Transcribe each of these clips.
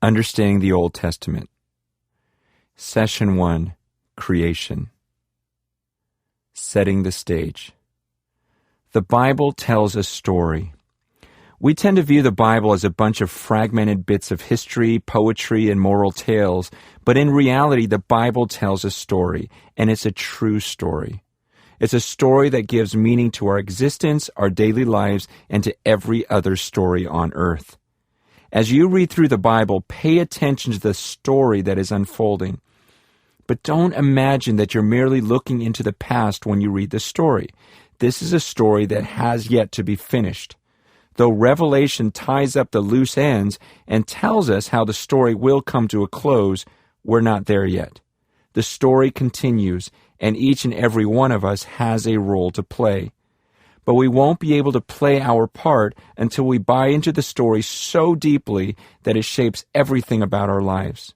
Understanding the Old Testament. Session 1, Creation. Setting the stage. The Bible tells a story. We tend to view the Bible as a bunch of fragmented bits of history, poetry, and moral tales, but in reality, the Bible tells a story, and it's a true story. It's a story that gives meaning to our existence, our daily lives, and to every other story on earth. As you read through the Bible, pay attention to the story that is unfolding. But don't imagine that you're merely looking into the past when you read the story. This is a story that has yet to be finished. Though Revelation ties up the loose ends and tells us how the story will come to a close, we're not there yet. The story continues, and each and every one of us has a role to play. But we won't be able to play our part until we buy into the story so deeply that it shapes everything about our lives.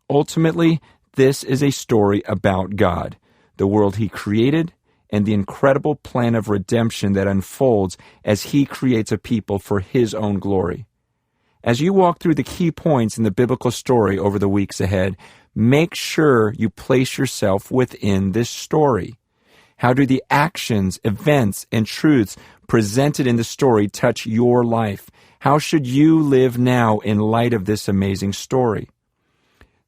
Ultimately, this is a story about God, the world He created, and the incredible plan of redemption that unfolds as He creates a people for His own glory. As you walk through the key points in the biblical story over the weeks ahead, make sure you place yourself within this story. How do the actions, events, and truths presented in the story touch your life? How should you live now in light of this amazing story?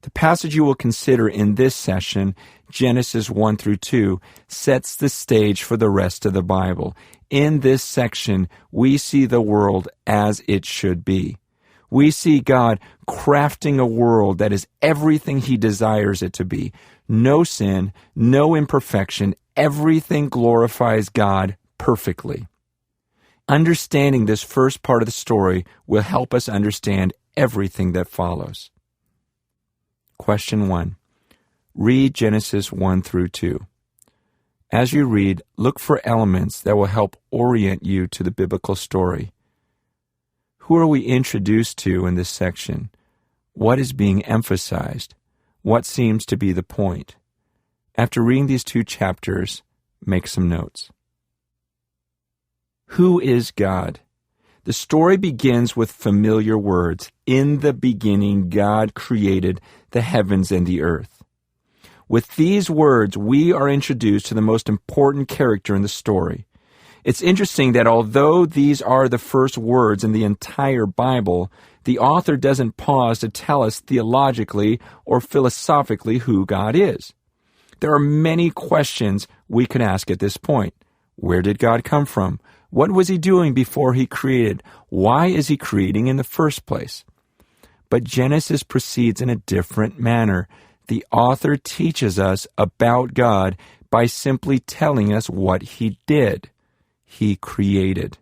The passage you will consider in this session, Genesis 1 through 2, sets the stage for the rest of the Bible. In this section, we see the world as it should be. We see God crafting a world that is everything He desires it to be. No sin, no imperfection, everything glorifies God perfectly. Understanding this first part of the story will help us understand everything that follows. Question 1. Read Genesis 1 through 2. As you read, look for elements that will help orient you to the biblical story. Who are we introduced to in this section? What is being emphasized? What seems to be the point? After reading these 2 chapters, make some notes. Who is God? The story begins with familiar words. In the beginning, God created the heavens and the earth. With these words, we are introduced to the most important character in the story. It's interesting that although these are the first words in the entire Bible, the author doesn't pause to tell us theologically or philosophically who God is. There are many questions we could ask at this point. Where did God come from? What was He doing before He created? Why is He creating in the first place? But Genesis proceeds in a different manner. The author teaches us about God by simply telling us what He did. He created.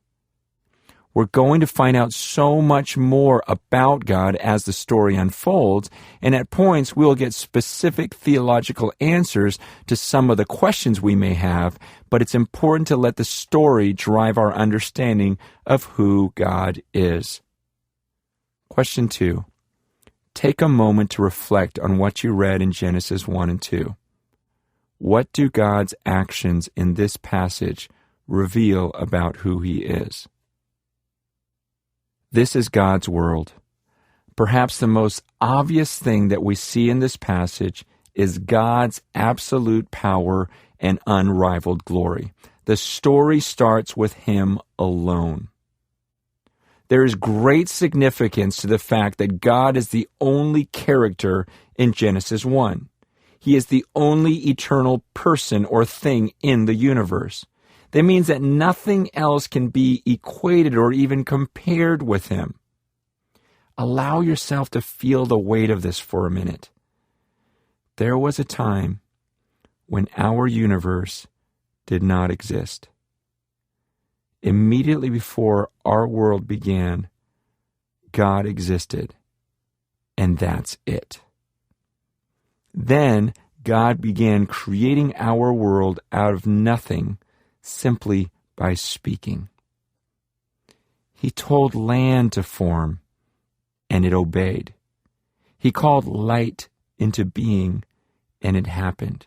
We're going to find out so much more about God as the story unfolds, and at points we'll get specific theological answers to some of the questions we may have, but it's important to let the story drive our understanding of who God is. Question 2. Take a moment to reflect on what you read in Genesis 1 and 2. What do God's actions in this passage reveal about who He is? This is God's world. Perhaps the most obvious thing that we see in this passage is God's absolute power and unrivaled glory. The story starts with Him alone. There is great significance to the fact that God is the only character in Genesis 1. He is the only eternal person or thing in the universe. That means that nothing else can be equated or even compared with Him. Allow yourself to feel the weight of this for a minute. There was a time when our universe did not exist. Immediately before our world began, God existed, and that's it. Then God began creating our world out of nothing, simply by speaking. He told land to form, and it obeyed. He called light into being, and it happened.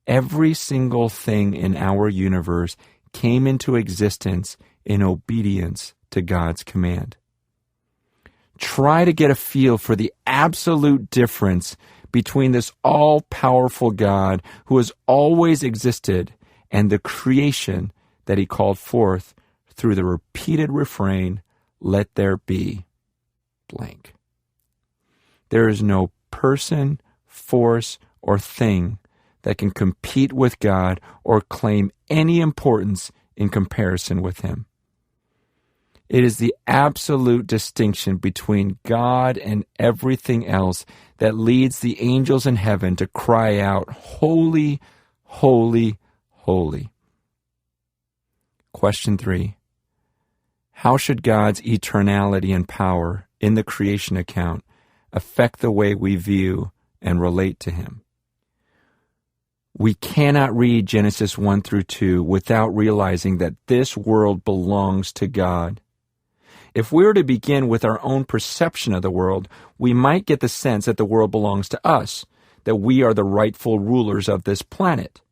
Every single thing in our universe came into existence in obedience to God's command. Try to get a feel for the absolute difference between this all-powerful God who has always existed and the creation that he called forth through the repeated refrain, "Let there be blank." There is no person, force, or thing that can compete with God or claim any importance in comparison with him. It is the absolute distinction between God and everything else that leads the angels in heaven to cry out, "Holy, holy, holy." Question 3. How should God's eternality and power in the creation account affect the way we view and relate to him? We cannot read Genesis 1 through 2 without realizing that this world belongs to God. If we were to begin with our own perception of the world, we might get the sense that the world belongs to us, that we are the rightful rulers of this planet.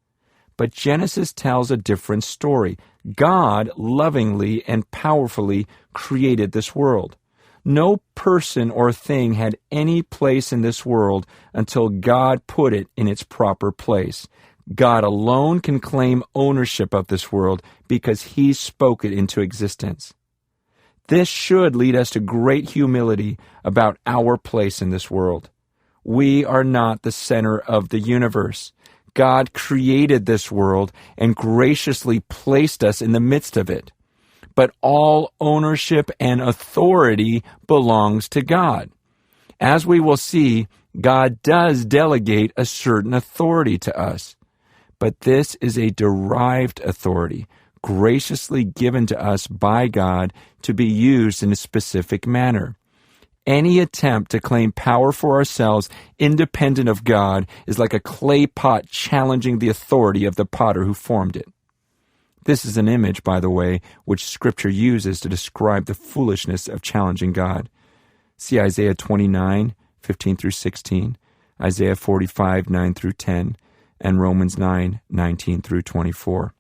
But Genesis tells a different story. God lovingly and powerfully created this world. No person or thing had any place in this world until God put it in its proper place. God alone can claim ownership of this world because he spoke it into existence. This should lead us to great humility about our place in this world. We are not the center of the universe. God created this world and graciously placed us in the midst of it. But all ownership and authority belongs to God. As we will see, God does delegate a certain authority to us. But this is a derived authority, graciously given to us by God to be used in a specific manner. Any attempt to claim power for ourselves independent of God is like a clay pot challenging the authority of the potter who formed it. This is an image, by the way, which Scripture uses to describe the foolishness of challenging God. See Isaiah 29, 15 through 16, Isaiah 45, 9 through 10, and Romans 9, 19 through 24.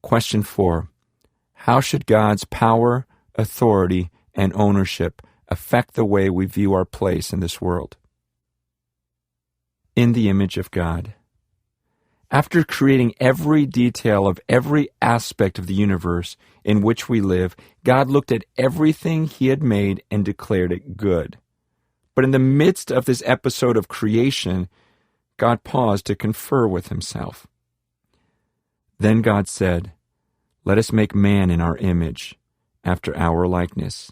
Question 4. How should God's power, authority, and ownership affect the way we view our place in this world? In the image of God. After creating every detail of every aspect of the universe in which we live, God looked at everything he had made and declared it good. But in the midst of this episode of creation, God paused to confer with himself. Then God said, "Let us make man in our image, after our likeness.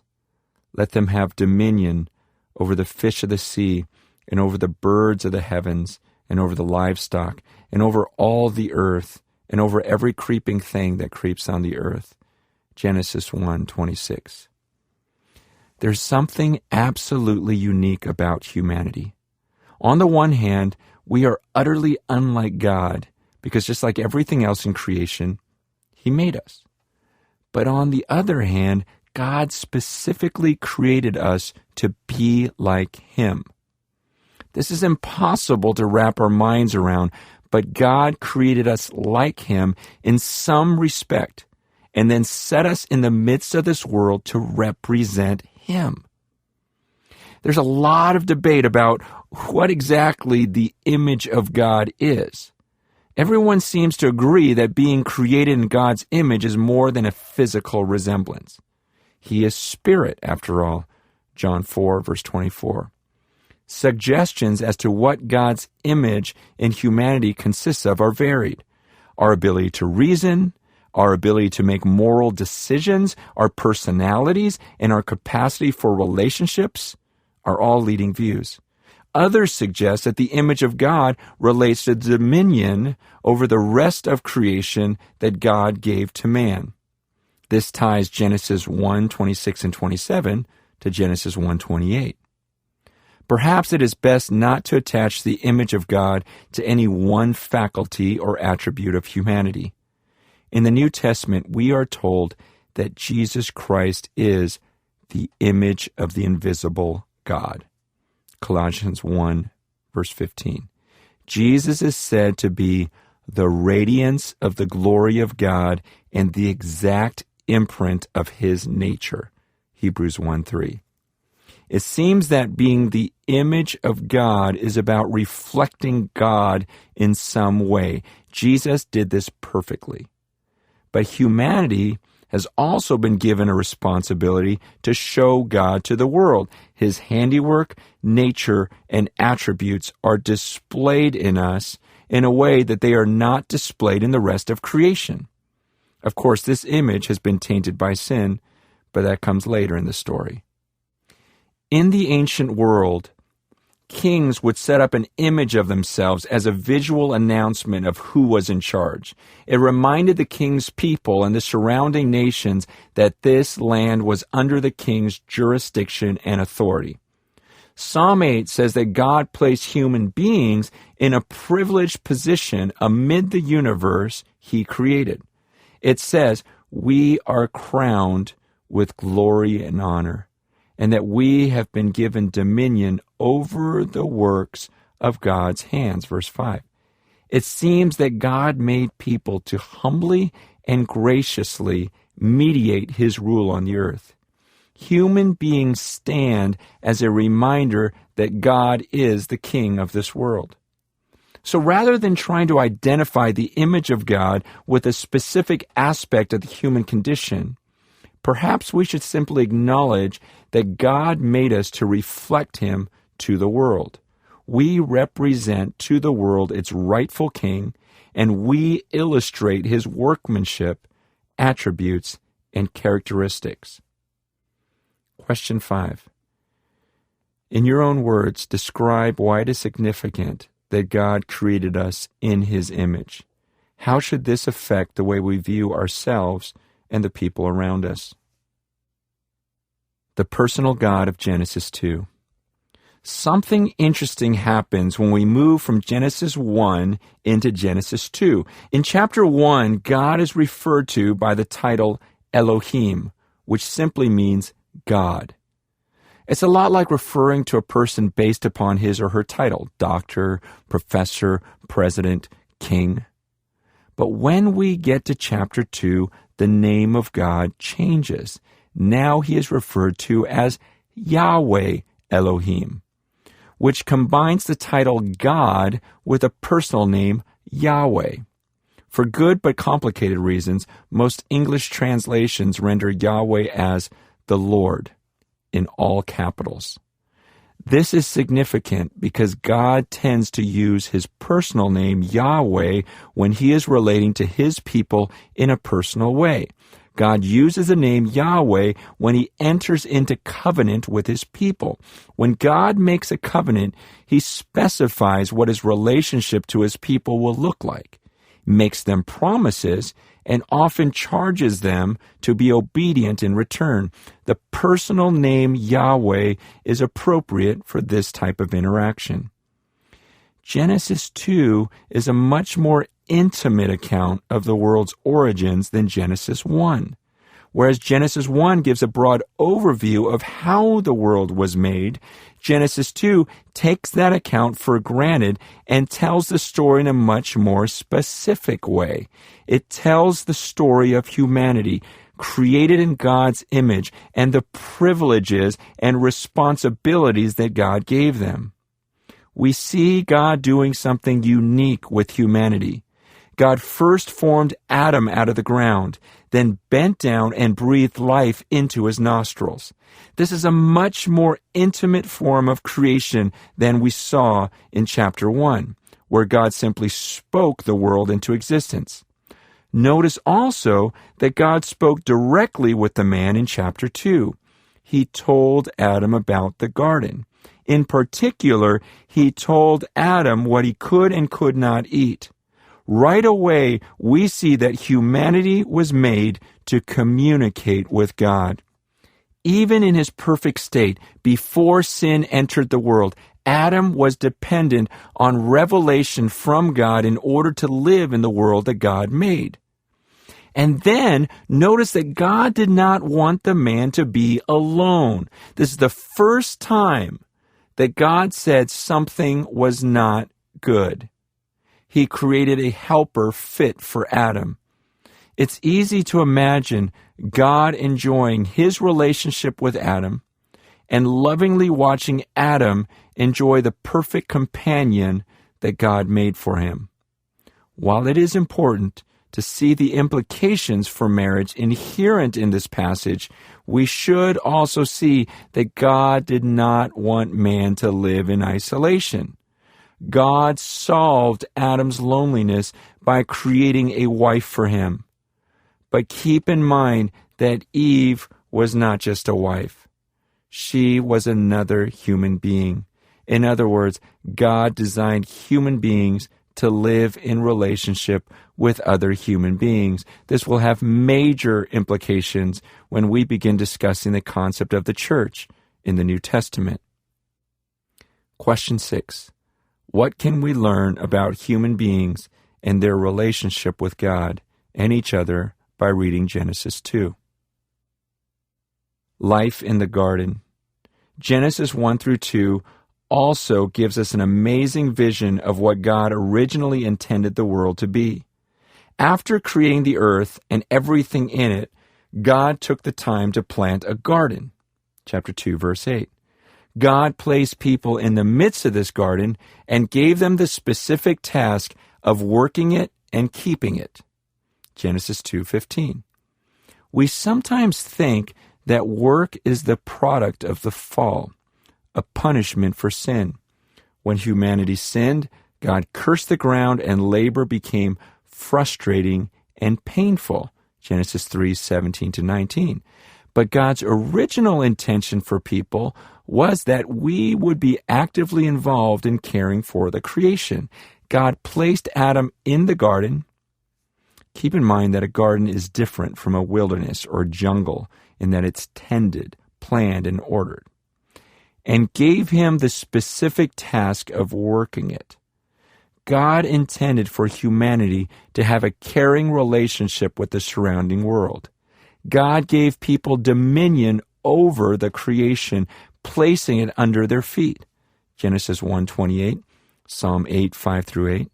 Let them have dominion over the fish of the sea, and over the birds of the heavens, and over the livestock, and over all the earth, and over every creeping thing that creeps on the earth." Genesis 1:26. There's something absolutely unique about humanity. On the one hand, we are utterly unlike God, because just like everything else in creation, he made us. But on the other hand, God specifically created us to be like him. This is impossible to wrap our minds around, but God created us like him in some respect, and then set us in the midst of this world to represent him. There's a lot of debate about what exactly the image of God is. Everyone seems to agree that being created in God's image is more than a physical resemblance. He is spirit, after all, John 4, verse 24. Suggestions as to what God's image in humanity consists of are varied. Our ability to reason, our ability to make moral decisions, our personalities, and our capacity for relationships are all leading views. Others suggest that the image of God relates to dominion over the rest of creation that God gave to man. This ties Genesis 1:26 and 27 to Genesis 1:28. Perhaps it is best not to attach the image of God to any one faculty or attribute of humanity. In the New Testament, we are told that Jesus Christ is the image of the invisible God. Colossians 1, verse 15. Jesus is said to be the radiance of the glory of God and the exact imprint of his nature. Hebrews 1:3. It seems that being the image of God is about reflecting God in some way. Jesus did this perfectly. But humanity has also been given a responsibility to show God to the world. His handiwork, nature, and attributes are displayed in us in a way that they are not displayed in the rest of creation. Of course, this image has been tainted by sin, but that comes later in the story. In the ancient world, kings would set up an image of themselves as a visual announcement of who was in charge. It reminded the king's people and the surrounding nations that this land was under the king's jurisdiction and authority. Psalm 8 says that God placed human beings in a privileged position amid the universe he created. It says, "We are crowned with glory and honor, and that we have been given dominion over the works of God's hands." Verse 5. It seems that God made people to humbly and graciously mediate his rule on the earth. Human beings stand as a reminder that God is the king of this world. So rather than trying to identify the image of God with a specific aspect of the human condition, perhaps we should simply acknowledge that God made us to reflect him to the world. We represent to the world its rightful king, and we illustrate his workmanship, attributes, and characteristics. Question 5. In your own words, describe why it is significant that God created us in his image. How should this affect the way we view ourselves and the people around us? The personal God of Genesis 2. Something interesting happens when we move from Genesis 1 into Genesis 2. In chapter 1, God is referred to by the title Elohim, which simply means God. It's a lot like referring to a person based upon his or her title, doctor, professor, president, king. But when we get to chapter 2, the name of God changes. Now he is referred to as Yahweh Elohim, which combines the title God with a personal name, Yahweh. For good but complicated reasons, most English translations render Yahweh as the Lord, in all capitals. This is significant because God tends to use his personal name, Yahweh, when he is relating to his people in a personal way. God uses the name Yahweh when he enters into covenant with his people. When God makes a covenant, he specifies what his relationship to his people will look like, makes them promises, and often charges them to be obedient in return. The personal name Yahweh is appropriate for this type of interaction. Genesis 2 is a much more intimate account of the world's origins than Genesis 1. Whereas Genesis 1 gives a broad overview of how the world was made, Genesis 2 takes that account for granted and tells the story in a much more specific way. It tells the story of humanity, created in God's image, and the privileges and responsibilities that God gave them. We see God doing something unique with humanity. God first formed Adam out of the ground, then bent down and breathed life into his nostrils. This is a much more intimate form of creation than we saw in chapter 1, where God simply spoke the world into existence. Notice also that God spoke directly with the man in chapter 2. He told Adam about the garden. In particular, he told Adam what he could and could not eat. Right away, we see that humanity was made to communicate with God. Even in his perfect state, before sin entered the world, Adam was dependent on revelation from God in order to live in the world that God made. And then, notice that God did not want the man to be alone. This is the first time that God said something was not good. He created a helper fit for Adam. It's easy to imagine God enjoying his relationship with Adam and lovingly watching Adam enjoy the perfect companion that God made for him. While it is important to see the implications for marriage inherent in this passage, we should also see that God did not want man to live in isolation. God solved Adam's loneliness by creating a wife for him. But keep in mind that Eve was not just a wife. She was another human being. In other words, God designed human beings to live in relationship with other human beings. This will have major implications when we begin discussing the concept of the church in the New Testament. Question 6. What can we learn about human beings and their relationship with God and each other by reading Genesis 2? Life in the garden. Genesis 1 through 2 also gives us an amazing vision of what God originally intended the world to be. After creating the earth and everything in it, God took the time to plant a garden. Chapter 2, verse 8. God placed people in the midst of this garden and gave them the specific task of working it and keeping it. Genesis 2:15. We sometimes think that work is the product of the fall, a punishment for sin. When humanity sinned, God cursed the ground and labor became frustrating and painful. Genesis 3:17-19. But God's original intention for people was that we would be actively involved in caring for the creation. God placed Adam in the garden. Keep in mind that a garden is different from a wilderness or jungle in that it's tended, planned, and ordered, and gave him the specific task of working it. God intended for humanity to have a caring relationship with the surrounding world. God gave people dominion over the creation, placing it under their feet. Genesis 1:28, Psalm 8:5-8.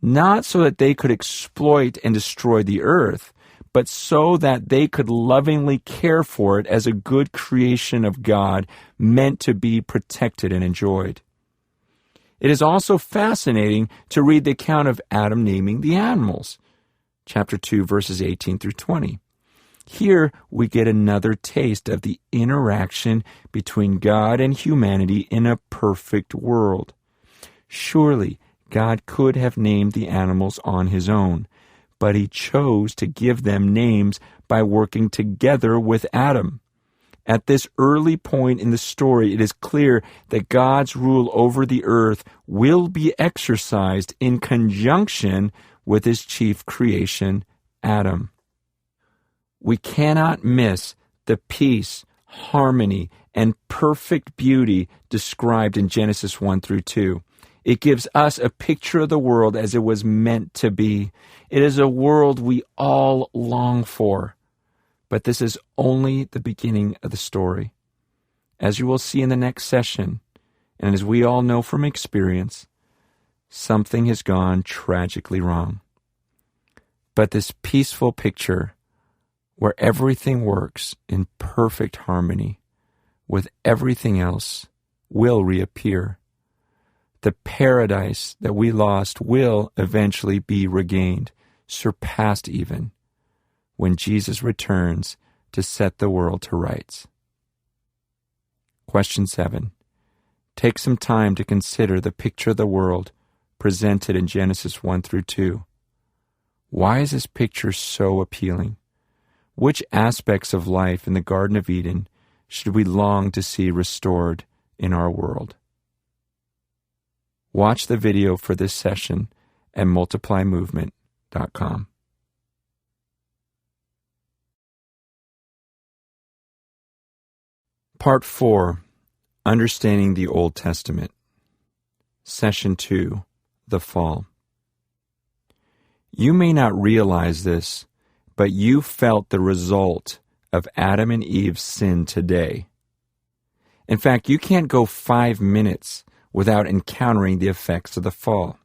Not so that they could exploit and destroy the earth, but so that they could lovingly care for it as a good creation of God, meant to be protected and enjoyed. It is also fascinating to read the account of Adam naming the animals. Chapter 2, verses 18-20. Here we get another taste of the interaction between God and humanity in a perfect world. Surely God could have named the animals on his own, but he chose to give them names by working together with Adam. At this early point in the story, it is clear that God's rule over the earth will be exercised in conjunction with his chief creation, Adam. We cannot miss the peace, harmony, and perfect beauty described in Genesis 1 through 2. It gives us a picture of the world as it was meant to be. It is a world we all long for. But this is only the beginning of the story. As you will see in the next session, and as we all know from experience, something has gone tragically wrong. But this peaceful picture, where everything works in perfect harmony with everything else, will reappear. The paradise that we lost will eventually be regained, surpassed even, when Jesus returns to set the world to rights. Question 7. Take some time to consider the picture of the world presented in Genesis 1 through 2. Why is this picture so appealing? Which aspects of life in the Garden of Eden should we long to see restored in our world? Watch the video for this session at multiplymovement.com. Part 4, Understanding the Old Testament. Session 2, The Fall. You may not realize this, but you felt the result of Adam and Eve's sin today. In fact, you can't go 5 minutes without encountering the effects of the fall.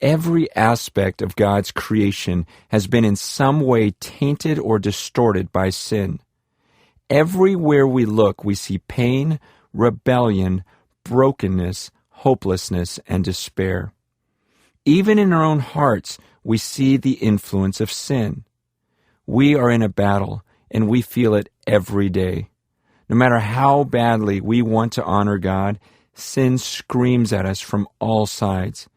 Every aspect of God's creation has been in some way tainted or distorted by sin. everywhere we look, we see pain, rebellion, brokenness, hopelessness, and despair. Even in our own hearts, we see the influence of sin. We are in a battle, and we feel it every day. No matter how badly we want to honor God, sin screams at us from all sides,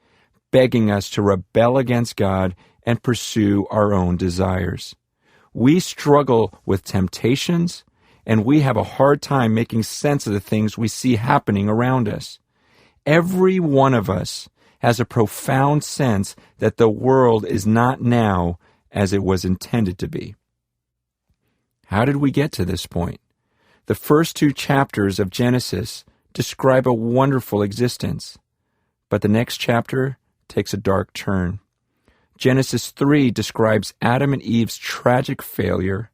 begging us to rebel against God and pursue our own desires. We struggle with temptations, and we have a hard time making sense of the things we see happening around us. Every one of us has a profound sense that the world is not now as it was intended to be. How did we get to this point? The first 2 chapters of Genesis describe a wonderful existence, but the next chapter takes a dark turn. Genesis 3 describes Adam and Eve's tragic failure,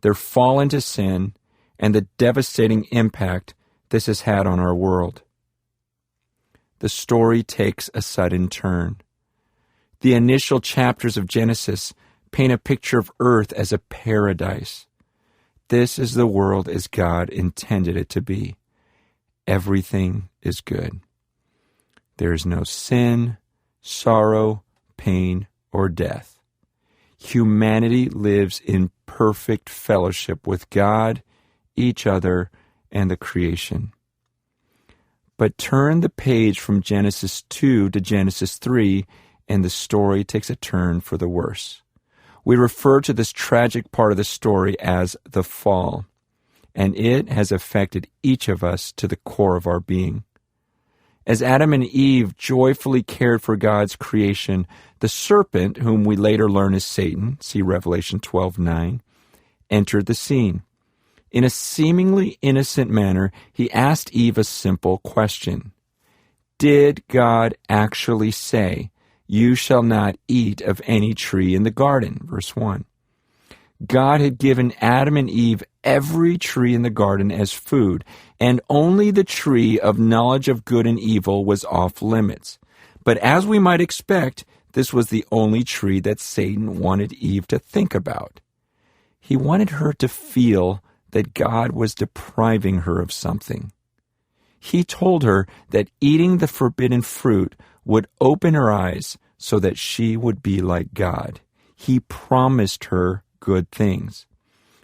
their fall into sin, and the devastating impact this has had on our world. The story takes a sudden turn. The initial chapters of Genesis paint a picture of earth as a paradise. This is the world as God intended it to be. Everything is good. There is no sin, sorrow, pain, or death. Humanity lives in perfect fellowship with God, each other, and the creation. But turn the page from Genesis 2 to Genesis 3, and the story takes a turn for the worse. We refer to this tragic part of the story as the fall, and it has affected each of us to the core of our being. As Adam and Eve joyfully cared for God's creation, the serpent, whom we later learn is Satan, see Revelation 12:9, entered the scene. In a seemingly innocent manner, he asked Eve a simple question. Did God actually say, "You shall not eat of any tree in the garden"? Verse 1. God had given Adam and Eve every tree in the garden as food, and only the tree of knowledge of good and evil was off limits. But as we might expect, this was the only tree that Satan wanted Eve to think about. He wanted her to feel that God was depriving her of something. He told her that eating the forbidden fruit would open her eyes so that she would be like God. He promised her good things.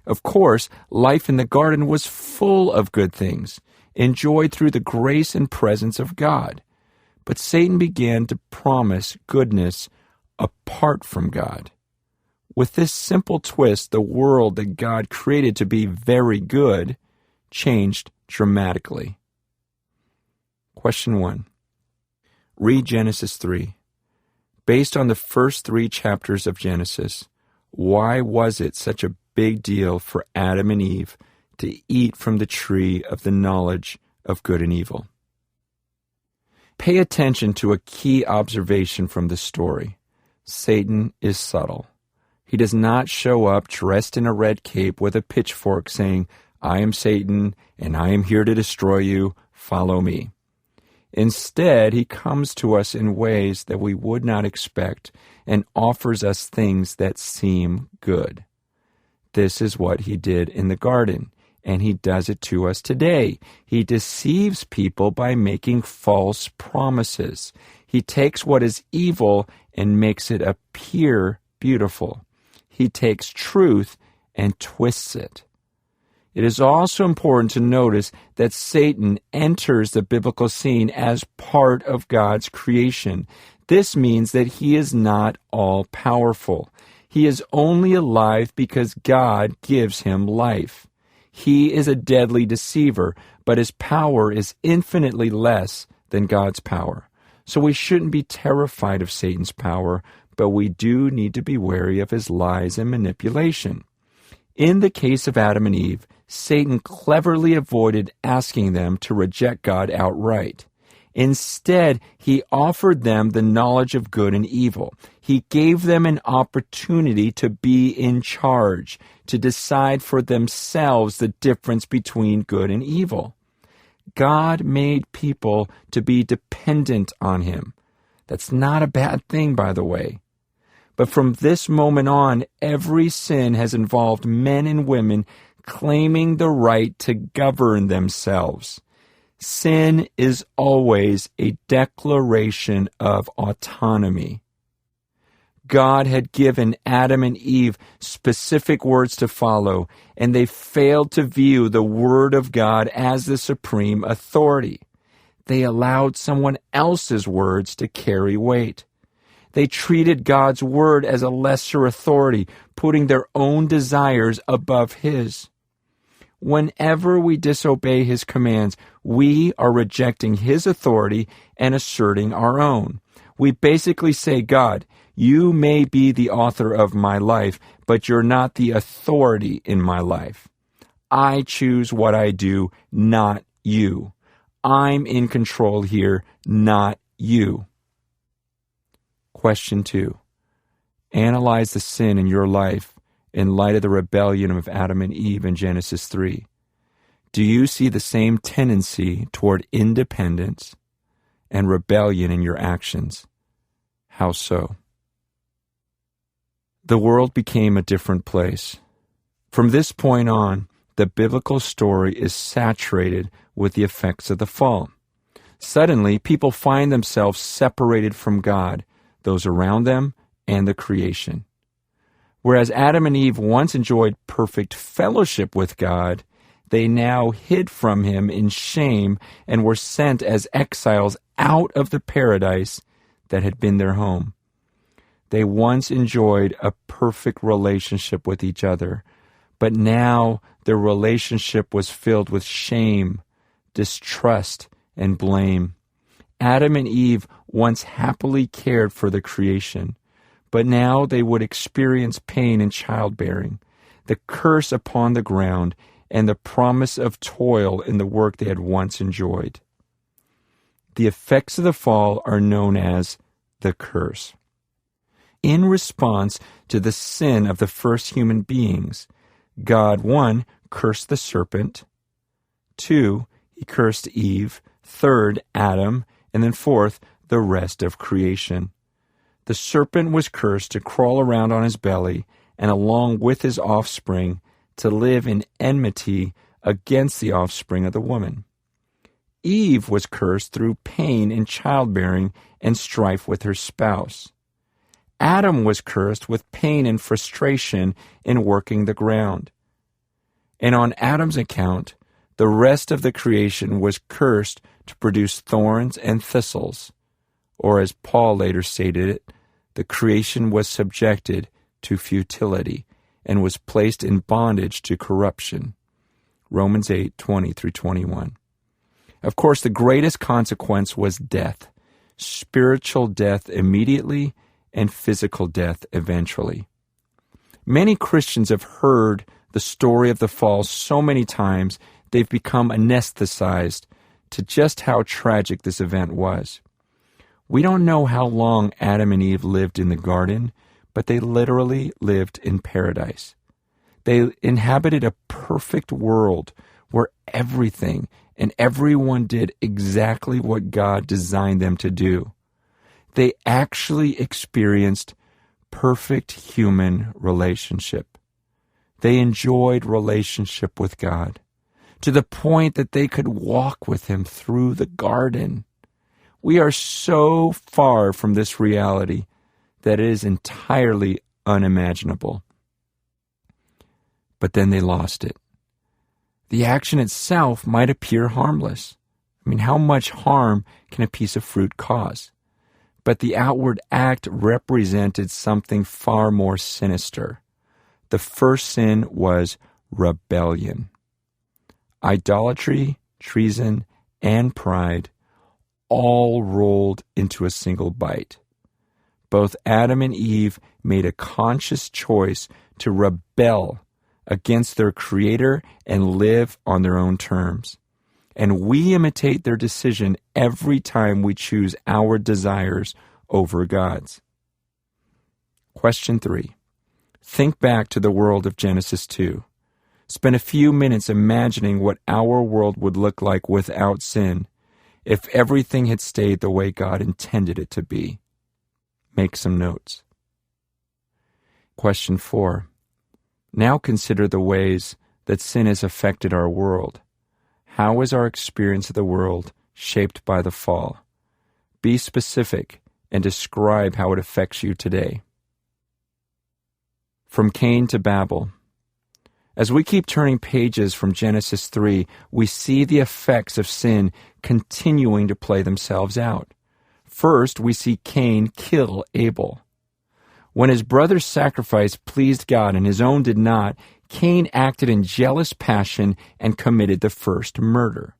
Of course, life in the garden was full of good things, enjoyed through the grace and presence of God. But Satan began to promise goodness apart from God. With this simple twist, the world that God created to be very good changed dramatically. Question 1. Read Genesis 3. Based on the first 3 chapters of Genesis, why was it such a big deal for Adam and Eve to eat from the tree of the knowledge of good and evil? Pay attention to a key observation from the story. Satan is subtle. He does not show up dressed in a red cape with a pitchfork saying, "I am Satan, and I am here to destroy you. Follow me." Instead, he comes to us in ways that we would not expect and offers us things that seem good. This is what he did in the garden, and he does it to us today. He deceives people by making false promises. He takes what is evil and makes it appear beautiful. He takes truth and twists it. It is also important to notice that Satan enters the biblical scene as part of God's creation. This means that he is not all-powerful. He is only alive because God gives him life. He is a deadly deceiver, but his power is infinitely less than God's power. So we shouldn't be terrified of Satan's power, but we do need to be wary of his lies and manipulation. In the case of Adam and Eve, Satan cleverly avoided asking them to reject God outright. Instead, he offered them the knowledge of good and evil. He gave them an opportunity to be in charge, to decide for themselves the difference between good and evil. God made people to be dependent on him. That's not a bad thing, by the way. But from this moment on, every sin has involved men and women claiming the right to govern themselves. Sin is always a declaration of autonomy. God had given Adam and Eve specific words to follow, and they failed to view the Word of God as the supreme authority. They allowed someone else's words to carry weight. They treated God's Word as a lesser authority, putting their own desires above His. Whenever we disobey His commands, we are rejecting His authority and asserting our own. We basically say, God, you may be the author of my life, but you're not the authority in my life. I choose what I do, not you. I'm in control here, not you. Question 2. Analyze the sin in your life in light of the rebellion of Adam and Eve in Genesis 3. Do you see the same tendency toward independence and rebellion in your actions? How so? The world became a different place. From this point on, the biblical story is saturated with the effects of the fall. Suddenly, people find themselves separated from God, those around them, and the creation. Whereas Adam and Eve once enjoyed perfect fellowship with God, they now hid from Him in shame and were sent as exiles out of the paradise that had been their home. They once enjoyed a perfect relationship with each other, but now their relationship was filled with shame, distrust, and blame. Adam and Eve once happily cared for the creation, but now they would experience pain in childbearing, the curse upon the ground, and the promise of toil in the work they had once enjoyed. The effects of the fall are known as the curse. In response to the sin of the first human beings, God, 1, cursed the serpent, 2, He cursed Eve, 3rd, Adam, and then 4th, the rest of creation. The serpent was cursed to crawl around on his belly and along with his offspring to live in enmity against the offspring of the woman. Eve was cursed through pain in childbearing and strife with her spouse. Adam was cursed with pain and frustration in working the ground. And on Adam's account, the rest of the creation was cursed to produce thorns and thistles. Or as Paul later stated it, the creation was subjected to futility and was placed in bondage to corruption. Romans 8:20-21. Of course, the greatest consequence was death, spiritual death immediately and physical death eventually. Many Christians have heard the story of the fall so many times they've become anesthetized to just how tragic this event was. We don't know how long Adam and Eve lived in the garden, but they literally lived in paradise. They inhabited a perfect world where everything and everyone did exactly what God designed them to do. They actually experienced perfect human relationship. They enjoyed relationship with God to the point that they could walk with Him through the garden. We are so far from this reality that it is entirely unimaginable. But then they lost it. The action itself might appear harmless. How much harm can a piece of fruit cause? But the outward act represented something far more sinister. The first sin was rebellion. Idolatry, treason, and pride all rolled into a single bite. Both Adam and Eve made a conscious choice to rebel against their Creator and live on their own terms. And we imitate their decision every time we choose our desires over God's. Question 3. Think back to the world of Genesis 2. Spend a few minutes imagining what our world would look like without sin, if everything had stayed the way God intended it to be. Make some notes. Question 4. Now consider the ways that sin has affected our world. How is our experience of the world shaped by the fall? Be specific and describe how it affects you today. From Cain to Babel. As we keep turning pages from Genesis 3, we see the effects of sin continuing to play themselves out. First, we see Cain kill Abel. When his brother's sacrifice pleased God and his own did not, Cain acted in jealous passion and committed the first murder.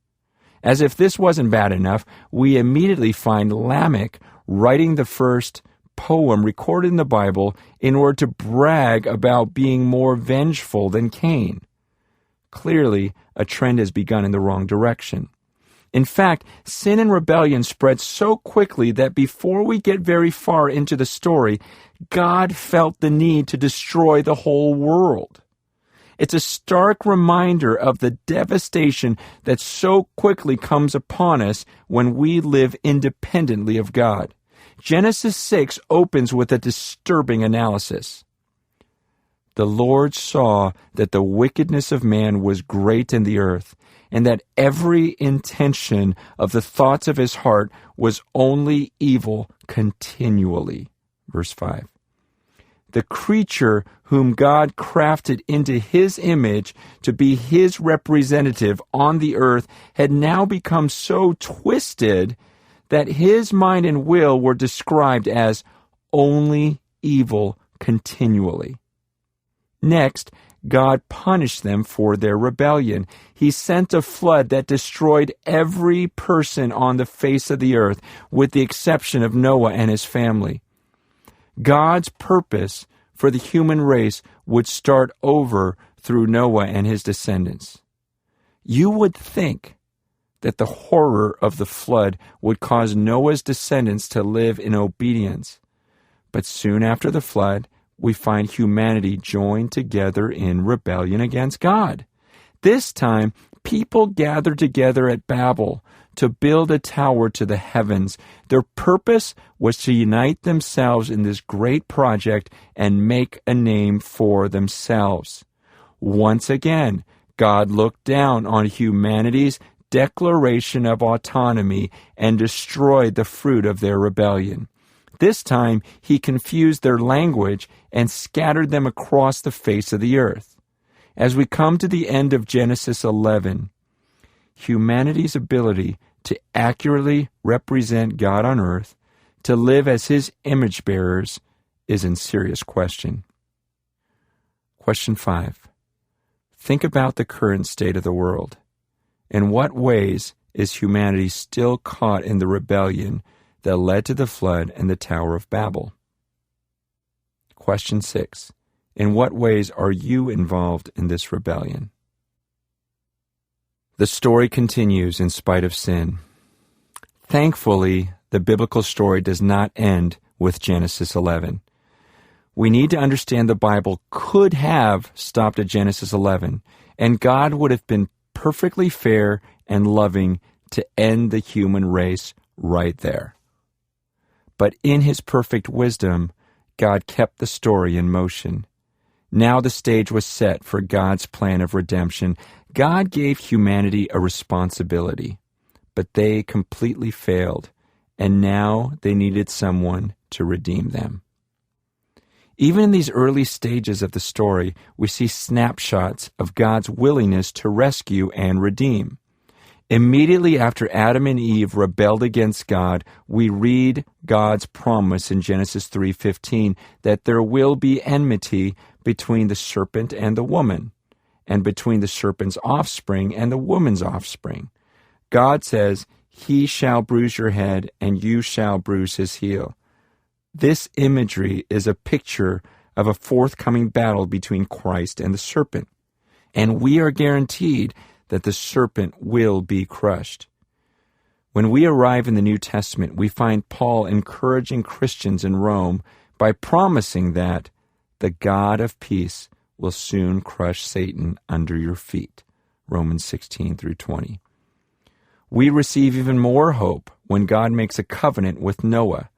As if this wasn't bad enough, we immediately find Lamech writing the first poem recorded in the Bible in order to brag about being more vengeful than Cain. Clearly, a trend has begun in the wrong direction. In fact, sin and rebellion spread so quickly that before we get very far into the story, God felt the need to destroy the whole world. It's a stark reminder of the devastation that so quickly comes upon us when we live independently of God. Genesis 6 opens with a disturbing analysis. The Lord saw that the wickedness of man was great in the earth, and that every intention of the thoughts of his heart was only evil continually. Verse 5. The creature whom God crafted into his image to be his representative on the earth had now become so twisted that his mind and will were described as only evil continually. Next, God punished them for their rebellion. He sent a flood that destroyed every person on the face of the earth, with the exception of Noah and his family. God's purpose for the human race would start over through Noah and his descendants. You would think that the horror of the flood would cause Noah's descendants to live in obedience. But soon after the flood, we find humanity joined together in rebellion against God. This time, people gathered together at Babel to build a tower to the heavens. Their purpose was to unite themselves in this great project and make a name for themselves. Once again, God looked down on humanity's declaration of autonomy and destroyed the fruit of their rebellion. This time, he confused their language and scattered them across the face of the earth. As we come to the end of Genesis 11, humanity's ability to accurately represent God on earth, to live as his image bearers, is in serious question. Question 5. Think about the current state of the world. In what ways is humanity still caught in the rebellion that led to the flood and the Tower of Babel? Question 6. In what ways are you involved in this rebellion? The story continues in spite of sin. Thankfully, the biblical story does not end with Genesis 11. We need to understand the Bible could have stopped at Genesis 11, and God would have been perfectly fair and loving to end the human race right there. But in his perfect wisdom, God kept the story in motion. Now the stage was set for God's plan of redemption. God gave humanity a responsibility, but they completely failed, and now they needed someone to redeem them. Even in these early stages of the story, we see snapshots of God's willingness to rescue and redeem. Immediately after Adam and Eve rebelled against God, we read God's promise in Genesis 3:15 that there will be enmity between the serpent and the woman, and between the serpent's offspring and the woman's offspring. God says, "He shall bruise your head, and you shall bruise his heel." This imagery is a picture of a forthcoming battle between Christ and the serpent, and we are guaranteed that the serpent will be crushed. When we arrive in the New Testament, we find Paul encouraging Christians in Rome by promising that the God of peace will soon crush Satan under your feet. Romans 16-20. We receive even more hope when God makes a covenant with Noah.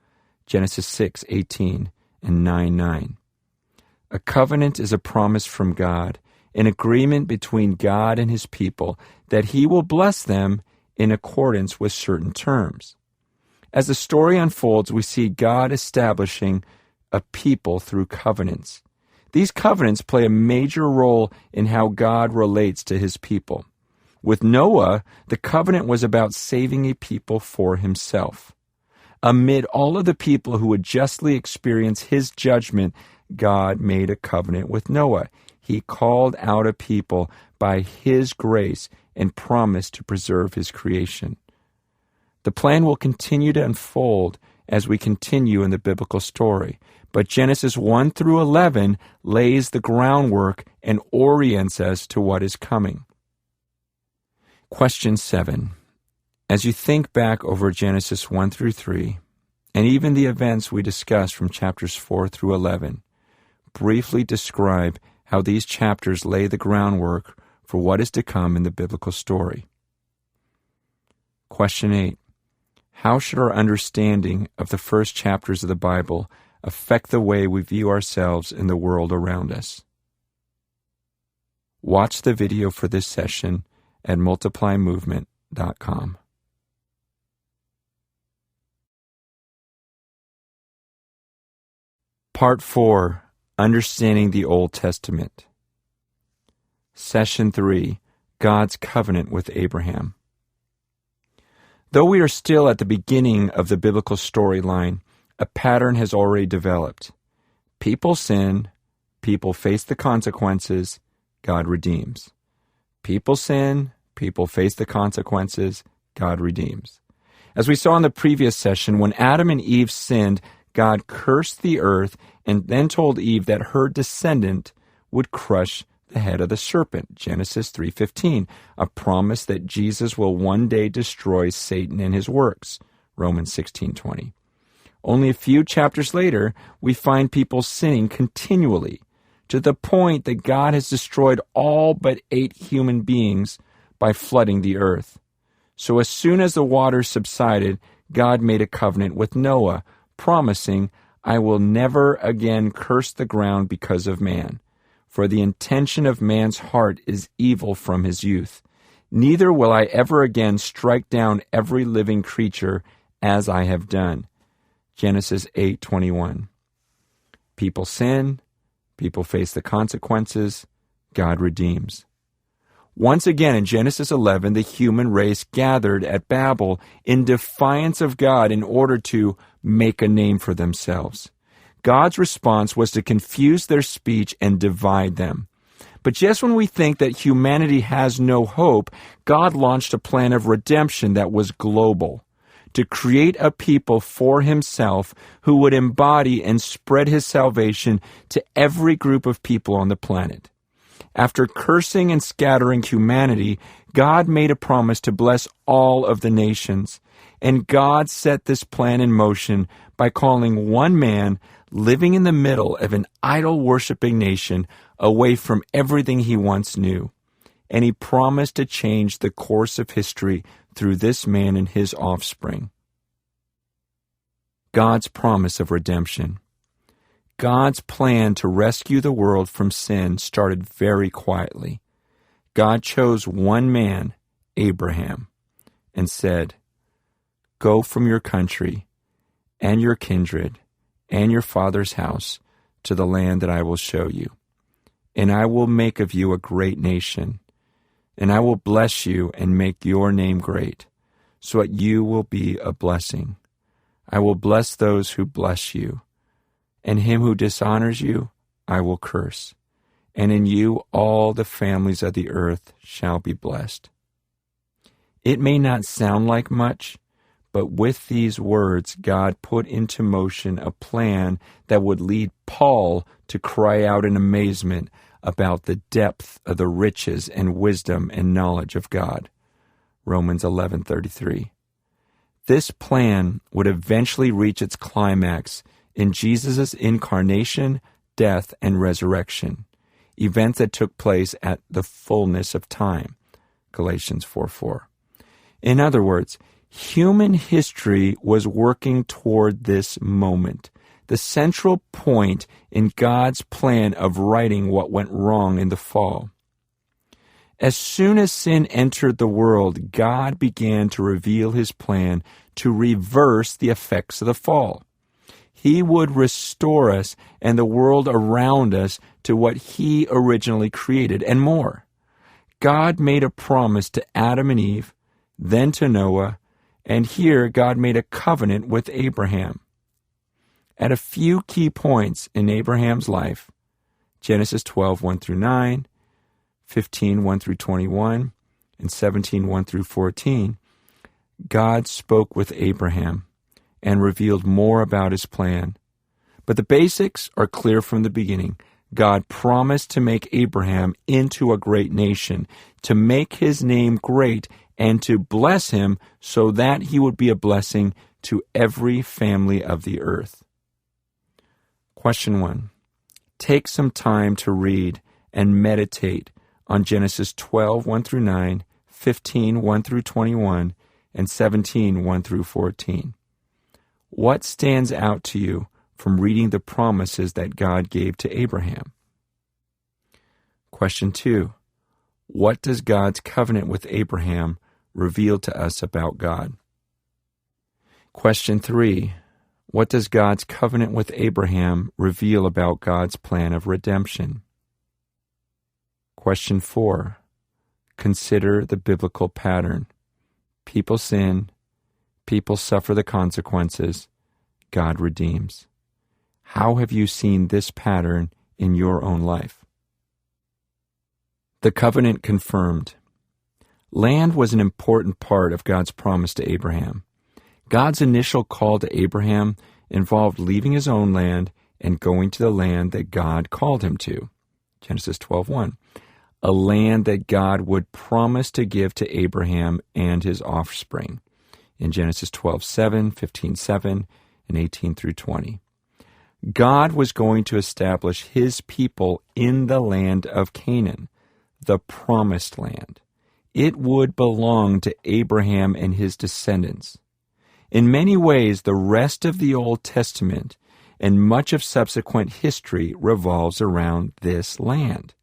Genesis 6:18 and 9:9. A covenant is a promise from God, an agreement between God and his people that he will bless them in accordance with certain terms. As the story unfolds, we see God establishing a people through covenants. These covenants play a major role in how God relates to his people. With Noah, the covenant was about saving a people for himself. Amid all of the people who would justly experience his judgment, God made a covenant with Noah. He called out a people by his grace and promised to preserve his creation. The plan will continue to unfold as we continue in the biblical story, but Genesis 1 through 11 lays the groundwork and orients us to what is coming. Question 7. As you think back over Genesis 1 through 3, and even the events we discussed from chapters 4 through 11, briefly describe how these chapters lay the groundwork for what is to come in the biblical story. Question 8. How should our understanding of the first chapters of the Bible affect the way we view ourselves in the world around us? Watch the video for this session at multiplymovement.com. Part 4. Understanding the Old Testament. Session 3. God's Covenant with Abraham. Though we are still at the beginning of the biblical storyline, a pattern has already developed. People sin, people face the consequences, God redeems. People sin, people face the consequences, God redeems. As we saw in the previous session, when Adam and Eve sinned, God cursed the earth and then told Eve that her descendant would crush the head of the serpent, Genesis 3:15, a promise that Jesus will one day destroy Satan and his works, Romans 16:20. Only a few chapters later, we find people sinning continually, to the point that God has destroyed all but 8 human beings by flooding the earth. So as soon as the waters subsided, God made a covenant with Noah, promising, "I will never again curse the ground because of man. For the intention of man's heart is evil from his youth. Neither will I ever again strike down every living creature as I have done." Genesis 8:21. People sin, people face the consequences, God redeems. Once again in Genesis 11, the human race gathered at Babel in defiance of God in order to make a name for themselves. God's response was to confuse their speech and divide them. But just when we think that humanity has no hope, God launched a plan of redemption that was global, to create a people for himself who would embody and spread his salvation to every group of people on the planet. After cursing and scattering humanity, God made a promise to bless all of the nations. And God set this plan in motion by calling one man living in the middle of an idol-worshiping nation away from everything he once knew. And he promised to change the course of history through this man and his offspring. God's promise of redemption. God's plan to rescue the world from sin started very quietly. God chose one man, Abraham, and said, "Go from your country and your kindred and your father's house to the land that I will show you. And I will make of you a great nation, and I will bless you and make your name great, so that you will be a blessing. I will bless those who bless you, and him who dishonors you I will curse. And in you all the families of the earth shall be blessed." It may not sound like much, but with these words, God put into motion a plan that would lead Paul to cry out in amazement about the depth of the riches and wisdom and knowledge of God. Romans 11:33. This plan would eventually reach its climax in Jesus' incarnation, death, and resurrection, events that took place at the fullness of time. Galatians 4:4. In other words, human history was working toward this moment, the central point in God's plan of righting what went wrong in the fall. As soon as sin entered the world, God began to reveal his plan to reverse the effects of the fall. He would restore us and the world around us to what he originally created and more. God made a promise to Adam and Eve, then to Noah, and here God made a covenant with Abraham. At a few key points in Abraham's life, Genesis 12, 1 through 9, 15, 1 through 21, and 17, 1 through 14, God spoke with Abraham and revealed more about his plan. But the basics are clear from the beginning. God promised to make Abraham into a great nation, to make his name great, and to bless him so that he would be a blessing to every family of the earth. Question 1. Take some time to read and meditate on Genesis 12, 1 through 9, 15, 1 through 21, and 17, 1 through 14. What stands out to you from reading the promises that God gave to Abraham? Question 2. What does God's covenant with Abraham reveal to us about God? Question 3. What does God's covenant with Abraham reveal about God's plan of redemption? Question 4. Consider the biblical pattern. People sin, people suffer the consequences, God redeems. How have you seen this pattern in your own life? The covenant confirmed. Land was an important part of God's promise to Abraham. God's initial call to Abraham involved leaving his own land and going to the land that God called him to. Genesis 12:1. A land that God would promise to give to Abraham and his offspring. In Genesis 12:7, 15:7, and 18 through 20. God was going to establish his people in the land of Canaan, the promised land. It would belong to Abraham and his descendants. In many ways, the rest of the Old Testament and much of subsequent history revolves around this land.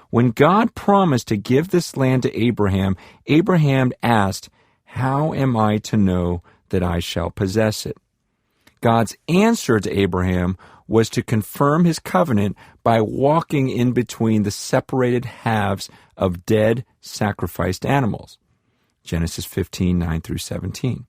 When God promised to give this land to Abraham, Abraham asked, "How am I to know that I shall possess it?" God's answer to Abraham was to confirm his covenant by walking in between the separated halves of dead, sacrificed animals. Genesis 15, 9 through 17.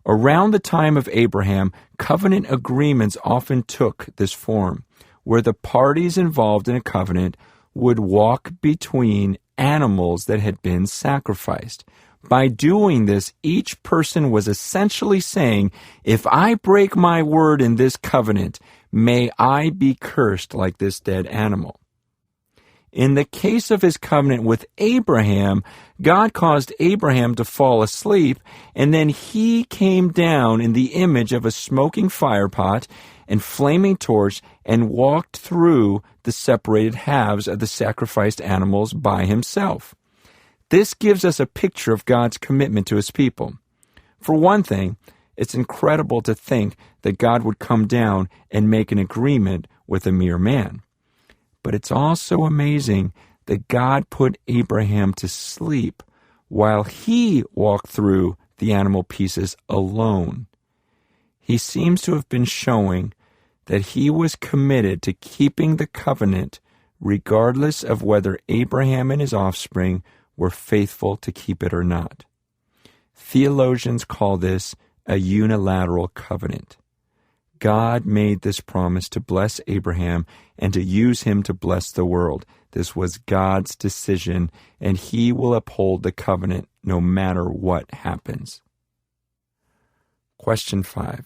Around the time of Abraham, covenant agreements often took this form, where the parties involved in a covenant would walk between animals that had been sacrificed. By doing this, each person was essentially saying, "If I break my word in this covenant, may I be cursed like this dead animal." In the case of his covenant with Abraham, God caused Abraham to fall asleep, and then he came down in the image of a smoking firepot and flaming torch and walked through the separated halves of the sacrificed animals by himself. This gives us a picture of God's commitment to his people. For one thing, it's incredible to think that God would come down and make an agreement with a mere man. But it's also amazing that God put Abraham to sleep while he walked through the animal pieces alone. He seems to have been showing that he was committed to keeping the covenant regardless of whether Abraham and his offspring were faithful to keep it or not. Theologians call this a unilateral covenant. God made this promise to bless Abraham and to use him to bless the world. This was God's decision, and he will uphold the covenant no matter what happens. Question 5.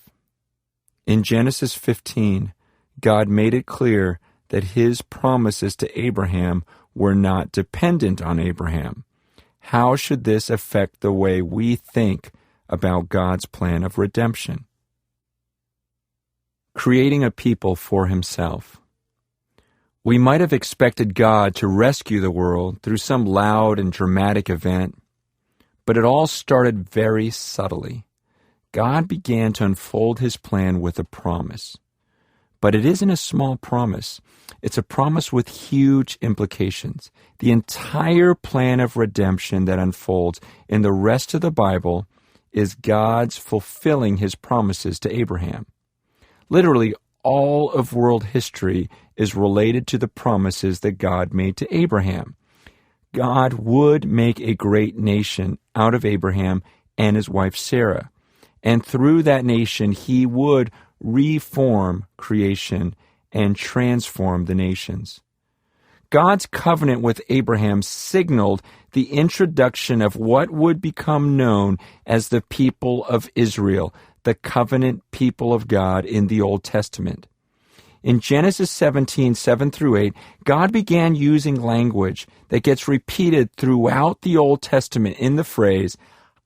In Genesis 15, God made it clear that his promises to Abraham were not dependent on Abraham. How should this affect the way we think about God's plan of redemption? Creating a people for himself. We might have expected God to rescue the world through some loud and dramatic event, but it all started very subtly. God began to unfold his plan with a promise. But it isn't a small promise. It's a promise with huge implications. The entire plan of redemption that unfolds in the rest of the Bible is God's fulfilling his promises to Abraham. Literally, all of world history is related to the promises that God made to Abraham. God would make a great nation out of Abraham and his wife Sarah. And through that nation, he would reform creation and transform the nations. God's covenant with Abraham signaled the introduction of what would become known as the people of Israel, the covenant people of God in the Old Testament. In Genesis 17, 7 through 8, God began using language that gets repeated throughout the Old Testament in the phrase,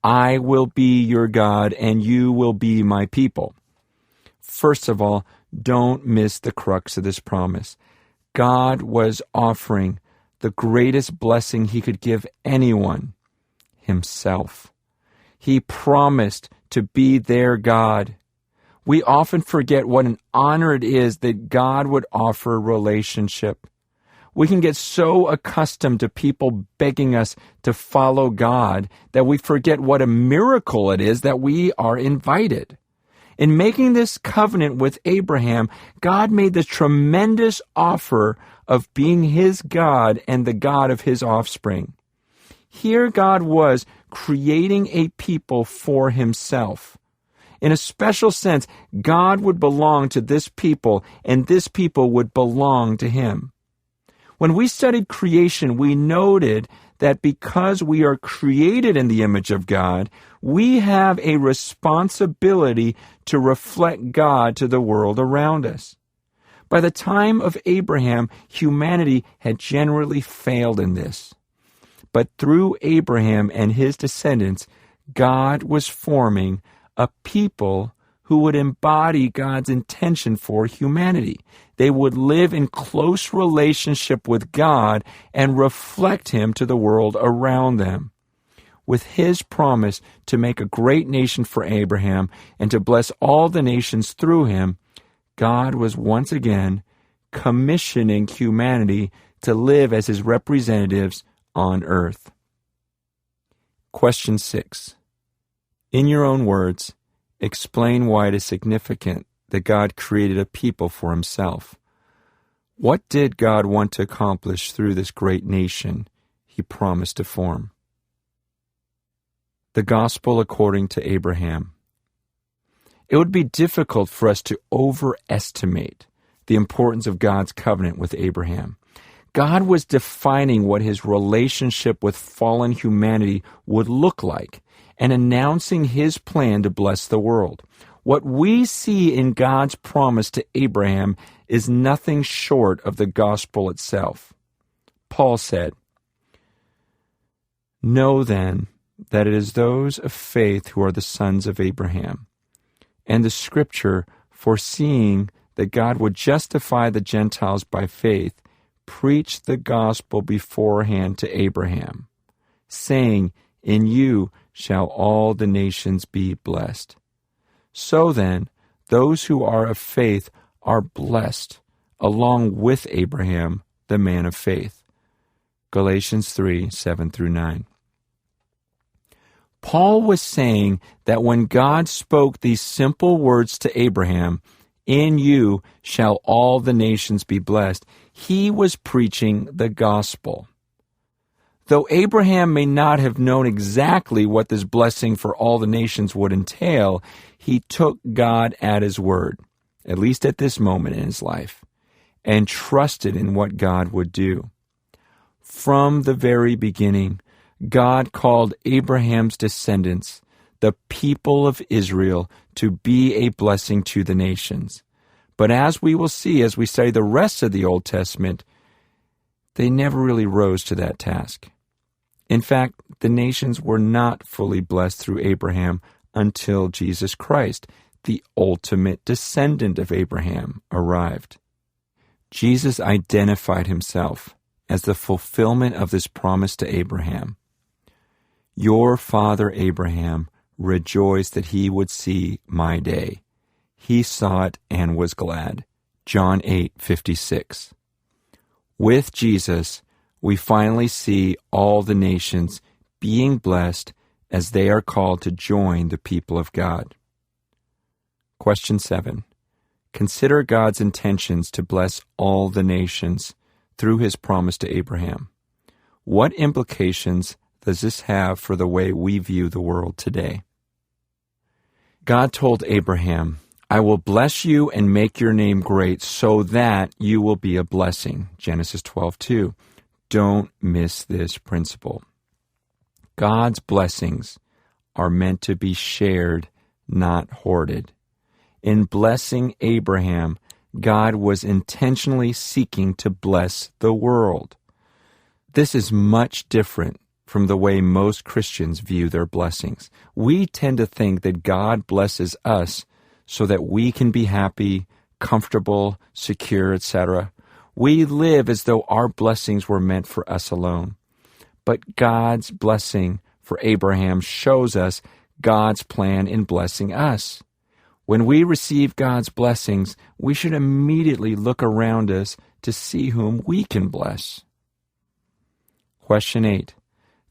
"I will be your God and you will be my people." First of all, don't miss the crux of this promise. God was offering the greatest blessing he could give anyone, himself. He promised to be their God. We often forget what an honor it is that God would offer relationship. We can get so accustomed to people begging us to follow God that we forget what a miracle it is that we are invited. In making this covenant with Abraham, God made the tremendous offer of being his God and the God of his offspring. Here God was creating a people for himself. In a special sense, God would belong to this people, and this people would belong to him. When we studied creation, we noted that because we are created in the image of God, we have a responsibility to reflect God to the world around us. By the time of Abraham, humanity had generally failed in this. But through Abraham and his descendants, God was forming a people who would embody God's intention for humanity. They would live in close relationship with God and reflect him to the world around them. With his promise to make a great nation for Abraham and to bless all the nations through him, God was once again commissioning humanity to live as his representatives on earth. Question 6. In your own words, explain why it is significant that God created a people for himself. What did God want to accomplish through this great nation he promised to form? The Gospel according to Abraham. It would be difficult for us to overestimate the importance of God's covenant with Abraham. God was defining what his relationship with fallen humanity would look like and announcing his plan to bless the world. What we see in God's promise to Abraham is nothing short of the gospel itself. Paul said, "Know then that it is those of faith who are the sons of Abraham." And the scripture, foreseeing that God would justify the Gentiles by faith, preached the gospel beforehand to Abraham, saying, "In you shall all the nations be blessed." So then, those who are of faith are blessed, along with Abraham, the man of faith. Galatians 3, 7 through 9. Paul was saying that when God spoke these simple words to Abraham, "In you shall all the nations be blessed," he was preaching the gospel. Though Abraham may not have known exactly what this blessing for all the nations would entail, he took God at his word, at least at this moment in his life, and trusted in what God would do. From the very beginning, God called Abraham's descendants, the people of Israel, to be a blessing to the nations. But as we will see as we study the rest of the Old Testament, they never really rose to that task. In fact, the nations were not fully blessed through Abraham until Jesus Christ, the ultimate descendant of Abraham, arrived. Jesus identified himself as the fulfillment of this promise to Abraham. "Your father Abraham rejoiced that he would see my day. He saw it and was glad." John 8:56. With Jesus, we finally see all the nations being blessed as they are called to join the people of God. Question 7. Consider God's intentions to bless all the nations through his promise to Abraham. What implications does this have for the way we view the world today? God told Abraham, "I will bless you and make your name great so that you will be a blessing." Genesis 12:2. Don't miss this principle. God's blessings are meant to be shared, not hoarded. In blessing Abraham, God was intentionally seeking to bless the world. This is much different from the way most Christians view their blessings. We tend to think that God blesses us so that we can be happy, comfortable, secure, etc. We live as though our blessings were meant for us alone. But God's blessing for Abraham shows us God's plan in blessing us. When we receive God's blessings, we should immediately look around us to see whom we can bless. Question 8.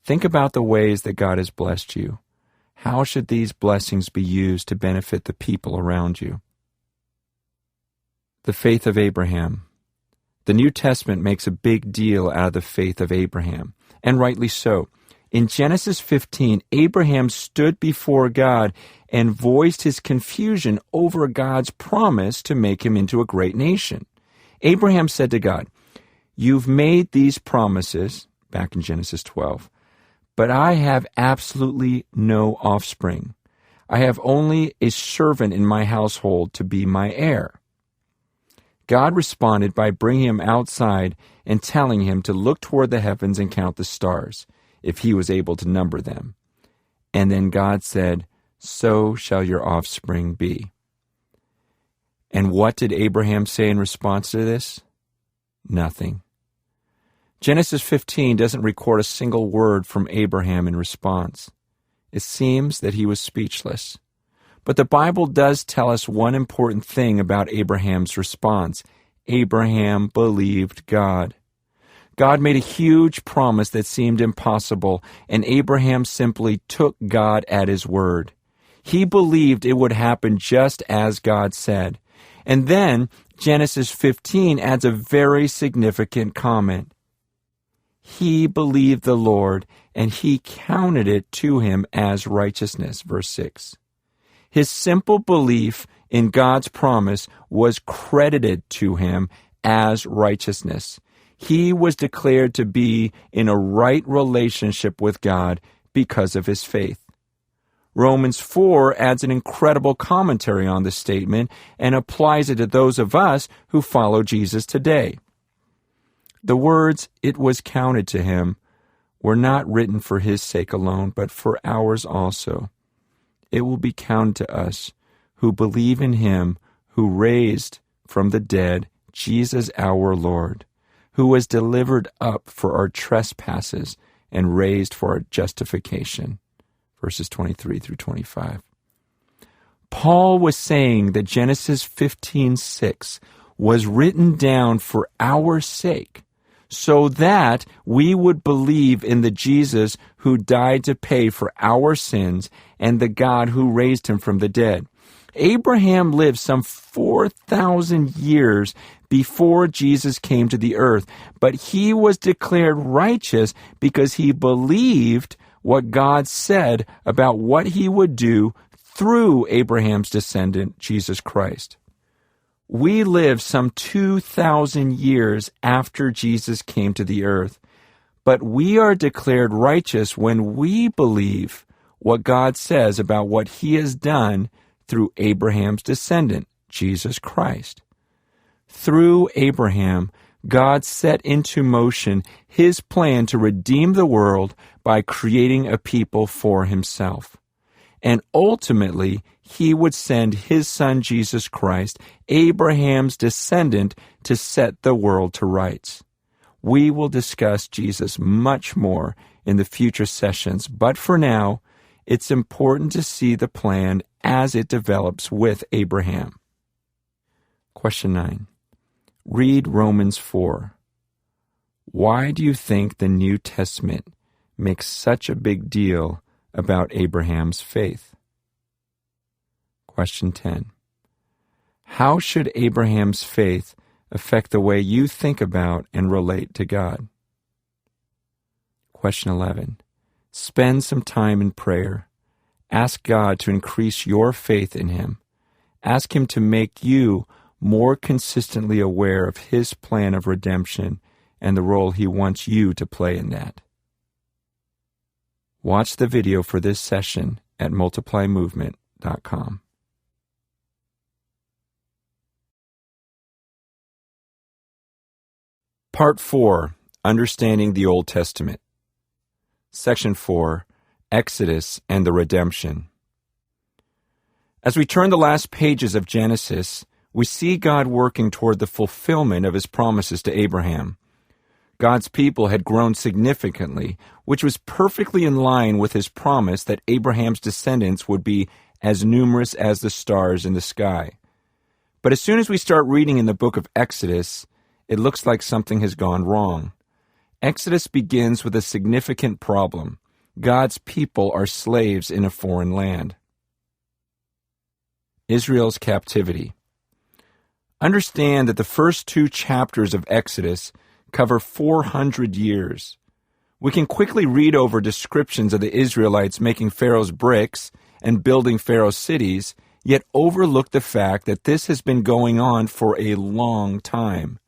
Think about the ways that God has blessed you. How should these blessings be used to benefit the people around you? The faith of Abraham. The New Testament makes a big deal out of the faith of Abraham, and rightly so. In Genesis 15, Abraham stood before God and voiced his confusion over God's promise to make him into a great nation. Abraham said to God, "You've made these promises," back in Genesis 12, "but I have absolutely no offspring. I have only a servant in my household to be my heir." God responded by bringing him outside and telling him to look toward the heavens and count the stars, if he was able to number them. And then God said, "So shall your offspring be." And what did Abraham say in response to this? Nothing. Genesis 15 doesn't record a single word from Abraham in response. It seems that he was speechless. But the Bible does tell us one important thing about Abraham's response. Abraham believed God. God made a huge promise that seemed impossible, and Abraham simply took God at his word. He believed it would happen just as God said. And then Genesis 15 adds a very significant comment. He believed the Lord, and he counted it to him as righteousness. Verse 6. His simple belief in God's promise was credited to him as righteousness. He was declared to be in a right relationship with God because of his faith. Romans 4 adds an incredible commentary on this statement and applies it to those of us who follow Jesus today. The words, "it was counted to him," were not written for his sake alone, but for ours also. It will be counted to us who believe in him who raised from the dead Jesus our Lord, who was delivered up for our trespasses and raised for our justification. Verses 23 through 25. Paul was saying that Genesis 15:6 was written down for our sake, so that we would believe in the Jesus who died to pay for our sins and the God who raised him from the dead. Abraham lived some 4,000 years before Jesus came to the earth, but he was declared righteous because he believed what God said about what he would do through Abraham's descendant, Jesus Christ. We live some 2,000 years after Jesus came to the earth, but we are declared righteous when we believe what God says about what he has done through Abraham's descendant, Jesus Christ. Through Abraham, God set into motion his plan to redeem the world by creating a people for himself. And ultimately, he would send his son Jesus Christ, Abraham's descendant, to set the world to rights. We will discuss Jesus much more in the future sessions, but for now, it's important to see the plan as it develops with Abraham. Question 9. Read Romans 4. Why do you think the New Testament makes such a big deal about Abraham's faith? Question 10. How should Abraham's faith affect the way you think about and relate to God? Question 11. Spend some time in prayer. Ask God to increase your faith in Him. Ask Him to make you more consistently aware of His plan of redemption and the role He wants you to play in that. Watch the video for this session at multiplymovement.com. Part 4. Understanding the Old Testament. Section 4. Exodus and the Redemption. As we turn the last pages of Genesis, we see God working toward the fulfillment of His promises to Abraham. God's people had grown significantly, which was perfectly in line with His promise that Abraham's descendants would be as numerous as the stars in the sky. But as soon as we start reading in the book of Exodus, it looks like something has gone wrong. Exodus begins with a significant problem. God's people are slaves in a foreign land. Israel's captivity. Understand that the first 2 chapters of Exodus cover 400 years. We can quickly read over descriptions of the Israelites making Pharaoh's bricks and building Pharaoh's cities, yet overlook the fact that this has been going on for a long time.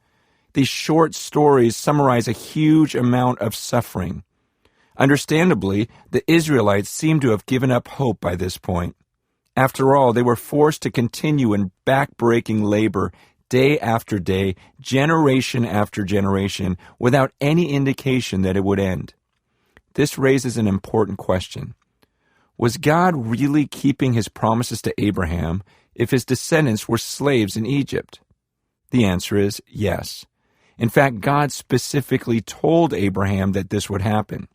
These short stories summarize a huge amount of suffering. Understandably, the Israelites seem to have given up hope by this point. After all, they were forced to continue in back-breaking labor day after day, generation after generation, without any indication that it would end. This raises an important question. Was God really keeping His promises to Abraham if his descendants were slaves in Egypt? The answer is yes. In fact, God specifically told Abraham that this would happen.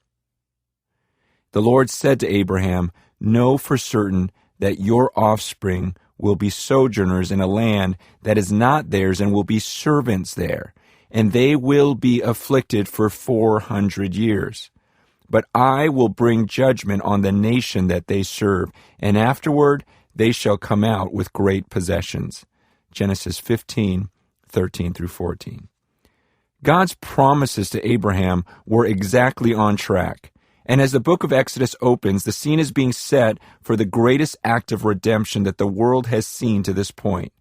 The Lord said to Abraham, "Know for certain that your offspring will be sojourners in a land that is not theirs and will be servants there, and they will be afflicted for 400 years. But I will bring judgment on the nation that they serve, and afterward they shall come out with great possessions." Genesis 15, 13 through 14. God's promises to Abraham were exactly on track. And as the book of Exodus opens, the scene is being set for the greatest act of redemption that the world has seen to this point.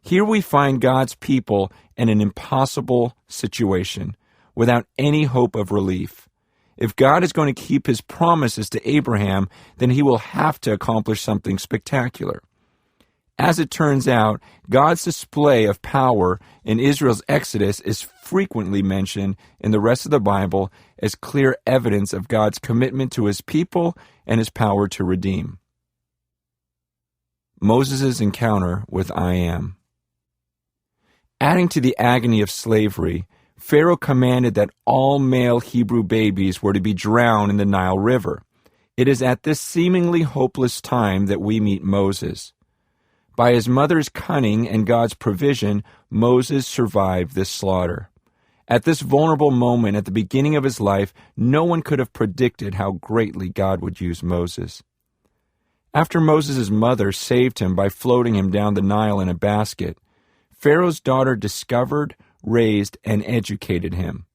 Here we find God's people in an impossible situation, without any hope of relief. If God is going to keep His promises to Abraham, then He will have to accomplish something spectacular. As it turns out, God's display of power in Israel's Exodus is frequently mentioned in the rest of the Bible as clear evidence of God's commitment to His people and His power to redeem. Moses' encounter with I Am. Adding to the agony of slavery, Pharaoh commanded that all male Hebrew babies were to be drowned in the Nile River. It is at this seemingly hopeless time that we meet Moses. By his mother's cunning and God's provision, Moses survived this slaughter. At this vulnerable moment at the beginning of his life, no one could have predicted how greatly God would use Moses. After Moses' mother saved him by floating him down the Nile in a basket, Pharaoh's daughter discovered, raised, and educated him.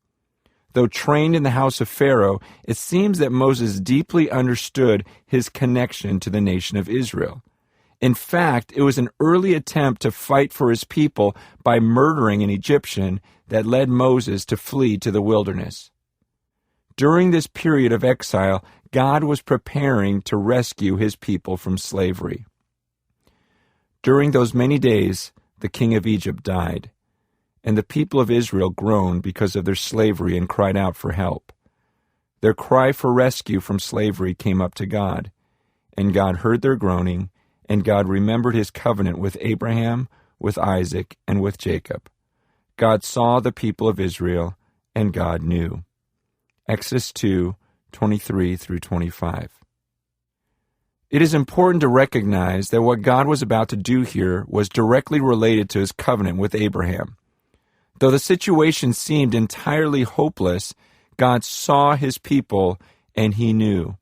Though trained in the house of Pharaoh, it seems that Moses deeply understood his connection to the nation of Israel. In fact, it was an early attempt to fight for his people by murdering an Egyptian that led Moses to flee to the wilderness. During this period of exile, God was preparing to rescue His people from slavery. During those many days, the king of Egypt died, and the people of Israel groaned because of their slavery and cried out for help. Their cry for rescue from slavery came up to God, and God heard their groaning, and God remembered His covenant with Abraham, with Isaac, and with Jacob. God saw the people of Israel, and God knew. Exodus 2, 23 through 25. It is important to recognize that what God was about to do here was directly related to His covenant with Abraham. Though the situation seemed entirely hopeless, God saw his people and he knew.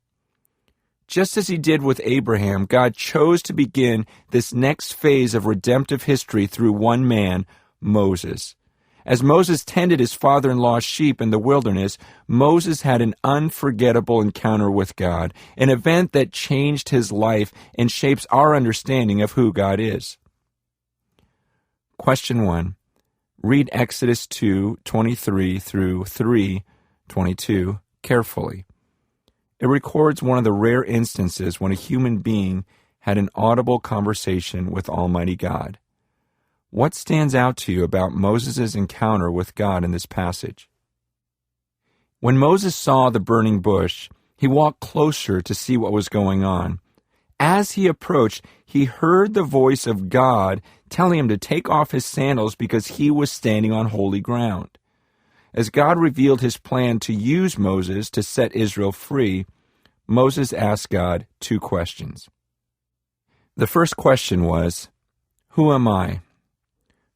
Just as he did with Abraham, God chose to begin this next phase of redemptive history through one man, Moses. As Moses tended his father-in-law's sheep in the wilderness, Moses had an unforgettable encounter with God, an event that changed his life and shapes our understanding of who God is. Question 1. Read Exodus 2:23 through 3:22 carefully. It records one of the rare instances when a human being had an audible conversation with Almighty God. What stands out to you about Moses' encounter with God in this passage? When Moses saw the burning bush, he walked closer to see what was going on. As he approached, he heard the voice of God telling him to take off his sandals because he was standing on holy ground. As God revealed his plan to use Moses to set Israel free, Moses asked God 2 questions. The first question was, "Who am I?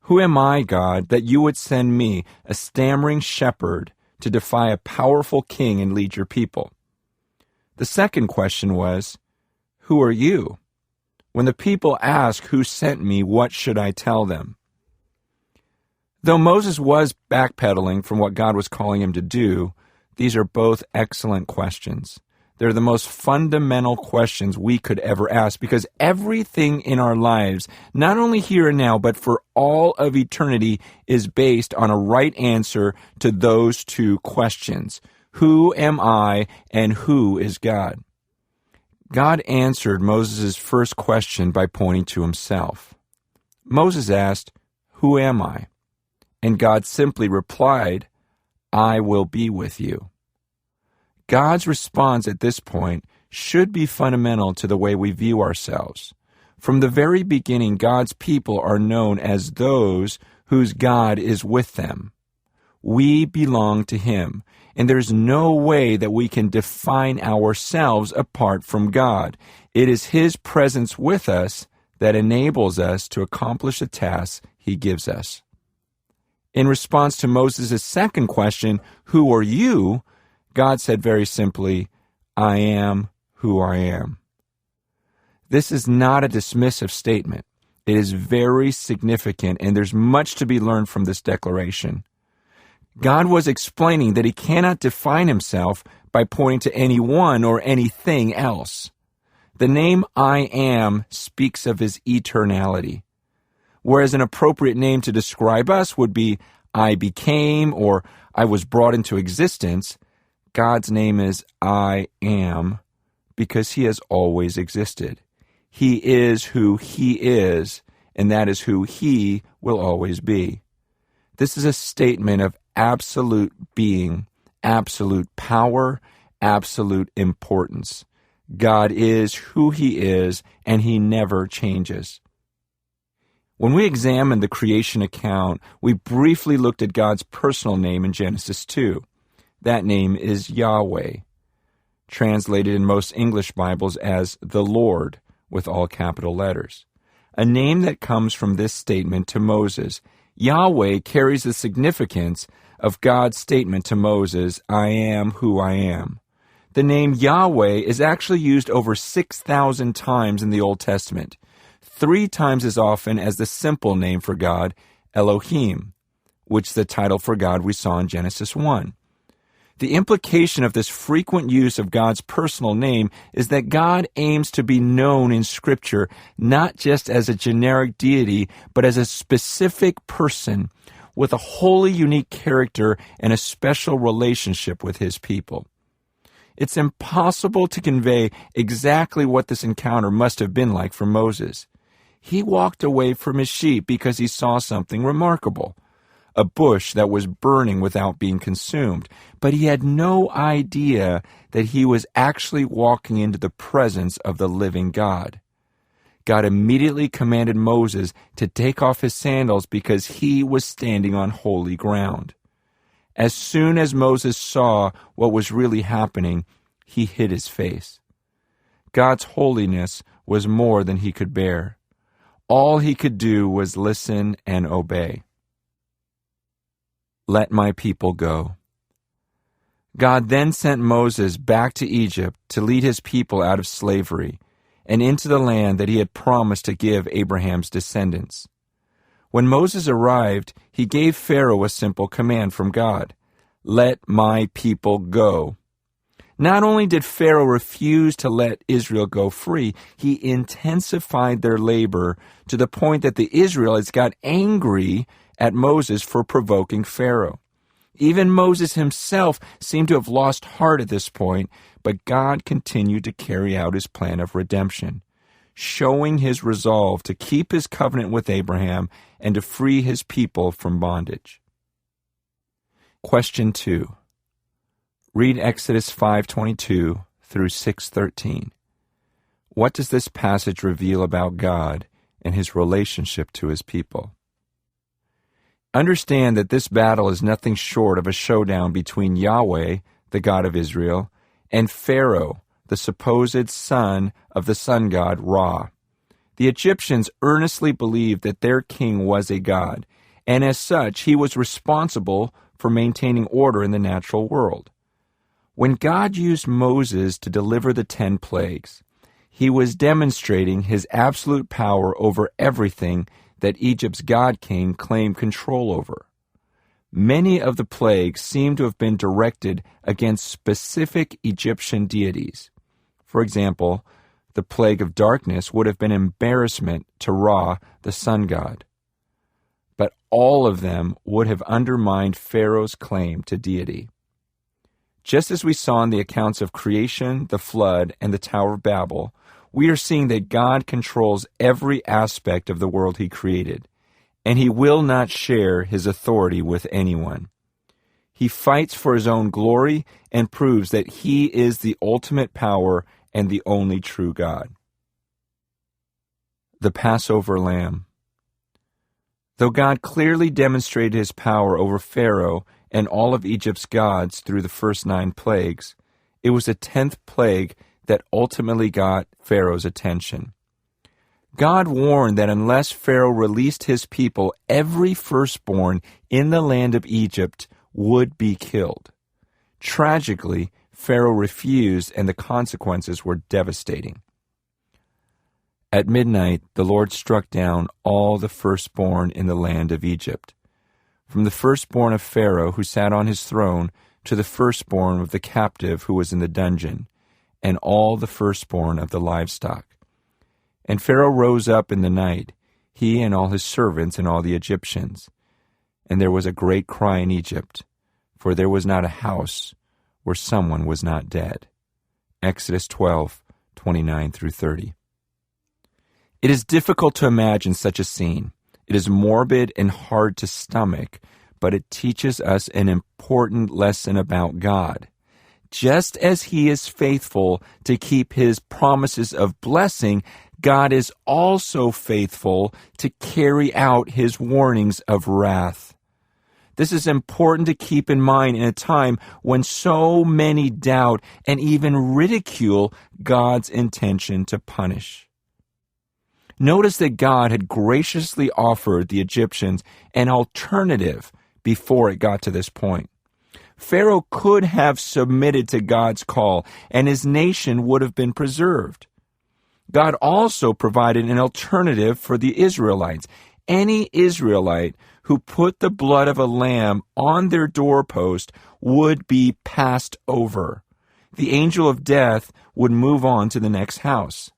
Who am I, God, that you would send me, a stammering shepherd, to defy a powerful king and lead your people?" The second question was, "Who are you? When the people ask who sent me, what should I tell them?" Though Moses was backpedaling from what God was calling him to do, these are both excellent questions. They're the most fundamental questions we could ever ask because everything in our lives, not only here and now, but for all of eternity, is based on a right answer to those 2 questions. Who am I and who is God? God answered Moses' first question by pointing to himself. Moses asked, "Who am I?" And God simply replied, "I will be with you." God's response at this point should be fundamental to the way we view ourselves. From the very beginning, God's people are known as those whose God is with them. We belong to Him, and there's no way that we can define ourselves apart from God. It is His presence with us that enables us to accomplish the tasks He gives us. In response to Moses' second question, "Who are you?" God said very simply, "I am who I am." This is not a dismissive statement. It is very significant, and there's much to be learned from this declaration. God was explaining that He cannot define Himself by pointing to anyone or anything else. The name I am speaks of His eternality, whereas an appropriate name to describe us would be I became or I was brought into existence. God's name is I am because He has always existed. He is who He is, and that is who He will always be. This is a statement of absolute being, absolute power, absolute importance. God is who He is, and He never changes. When we examined the creation account, we briefly looked at God's personal name in Genesis 2. That name is Yahweh, translated in most English Bibles as the Lord, with all capital letters. A name that comes from this statement to Moses. Yahweh carries the significance of God's statement to Moses, "I am who I am." The name Yahweh is actually used over 6,000 times in the Old Testament, 3 times as often as the simple name for God, Elohim, which is the title for God we saw in Genesis 1. The implication of this frequent use of God's personal name is that God aims to be known in Scripture not just as a generic deity, but as a specific person with a wholly unique character and a special relationship with His people. It's impossible to convey exactly what this encounter must have been like for Moses. He walked away from his sheep because he saw something remarkable. A bush that was burning without being consumed, but he had no idea that he was actually walking into the presence of the living God. God immediately commanded Moses to take off his sandals because he was standing on holy ground. As soon as Moses saw what was really happening, he hid his face. God's holiness was more than he could bear. All he could do was listen and obey. let my people go." God then sent Moses back to Egypt to lead his people out of slavery and into the land that he had promised to give Abraham's descendants. When Moses arrived, he gave Pharaoh a simple command from God: "Let my people go." Not only did Pharaoh refuse to let Israel go free, he intensified their labor to the point that the Israelites got angry at Moses for provoking Pharaoh. Even Moses himself seemed to have lost heart at this point, but God continued to carry out his plan of redemption, showing his resolve to keep his covenant with Abraham and to free his people from bondage. Question 2. Read Exodus 5:22 through 6:13. What does this passage reveal about God and his relationship to his people? Understand that this battle is nothing short of a showdown between Yahweh, the God of Israel, and Pharaoh, the supposed son of the sun god Ra. The Egyptians earnestly believed that their king was a god, and as such, he was responsible for maintaining order in the natural world. When God used Moses to deliver the 10 plagues, he was demonstrating his absolute power over everything that Egypt's god king claimed control over. Many of the plagues seem to have been directed against specific Egyptian deities. For example, the plague of darkness would have been embarrassment to Ra, the sun god. But all of them would have undermined Pharaoh's claim to deity. Just as we saw in the accounts of creation, the flood, and the Tower of Babel, we are seeing that God controls every aspect of the world he created, and he will not share his authority with anyone. He fights for his own glory and proves that he is the ultimate power and the only true God. The Passover Lamb. Though God clearly demonstrated his power over Pharaoh and all of Egypt's gods through the first 9 plagues, it was the 10th plague that ultimately got Pharaoh's attention. God warned that unless Pharaoh released his people, every firstborn in the land of Egypt would be killed. Tragically, Pharaoh refused, and the consequences were devastating. At midnight, the Lord struck down all the firstborn in the land of Egypt, from the firstborn of Pharaoh who sat on his throne to the firstborn of the captive who was in the dungeon, and all the firstborn of the livestock. And Pharaoh rose up in the night, he and all his servants and all the Egyptians. And there was a great cry in Egypt, for there was not a house where someone was not dead. Exodus 12:29 through 30. It is difficult to imagine such a scene. It is morbid and hard to stomach, but it teaches us an important lesson about God. Just as he is faithful to keep his promises of blessing, God is also faithful to carry out his warnings of wrath. This is important to keep in mind in a time when so many doubt and even ridicule God's intention to punish. Notice that God had graciously offered the Egyptians an alternative before it got to this point. Pharaoh could have submitted to God's call, and his nation would have been preserved. God also provided an alternative for the Israelites. Any Israelite who put the blood of a lamb on their doorpost would be passed over. The angel of death would move on to the next house.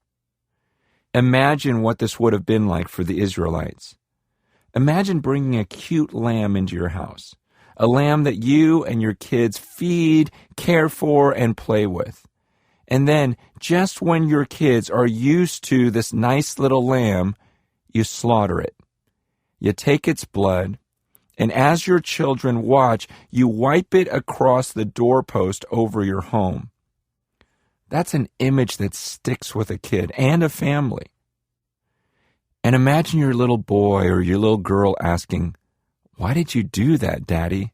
Imagine what this would have been like for the Israelites. Imagine bringing a cute lamb into your house, a lamb that you and your kids feed, care for, and play with. And then, just when your kids are used to this nice little lamb, you slaughter it. You take its blood, and as your children watch, you wipe it across the doorpost over your home. That's an image that sticks with a kid and a family. And imagine your little boy or your little girl asking, "Why did you do that, Daddy?"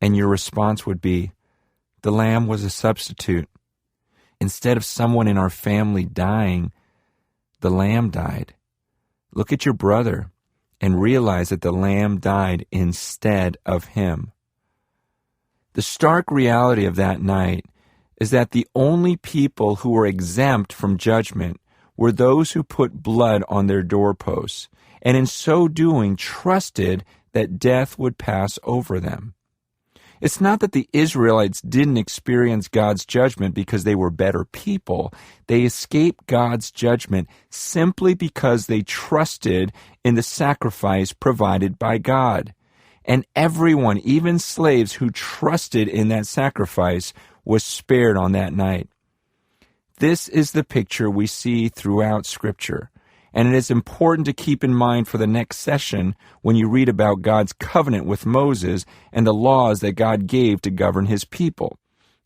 And your response would be, "The lamb was a substitute. Instead of someone in our family dying, the lamb died. Look at your brother. and realize that the lamb died instead of him. The stark reality of that night is that the only people who were exempt from judgment were those who put blood on their doorposts, and in so doing trusted that death would pass over them. It's not that the Israelites didn't experience God's judgment because they were better people. They escaped God's judgment simply because they trusted in the sacrifice provided by God. And everyone, even slaves who trusted in that sacrifice, was spared on that night. This is the picture we see throughout Scripture, and it is important to keep in mind for the next session when you read about God's covenant with Moses and the laws that God gave to govern his people.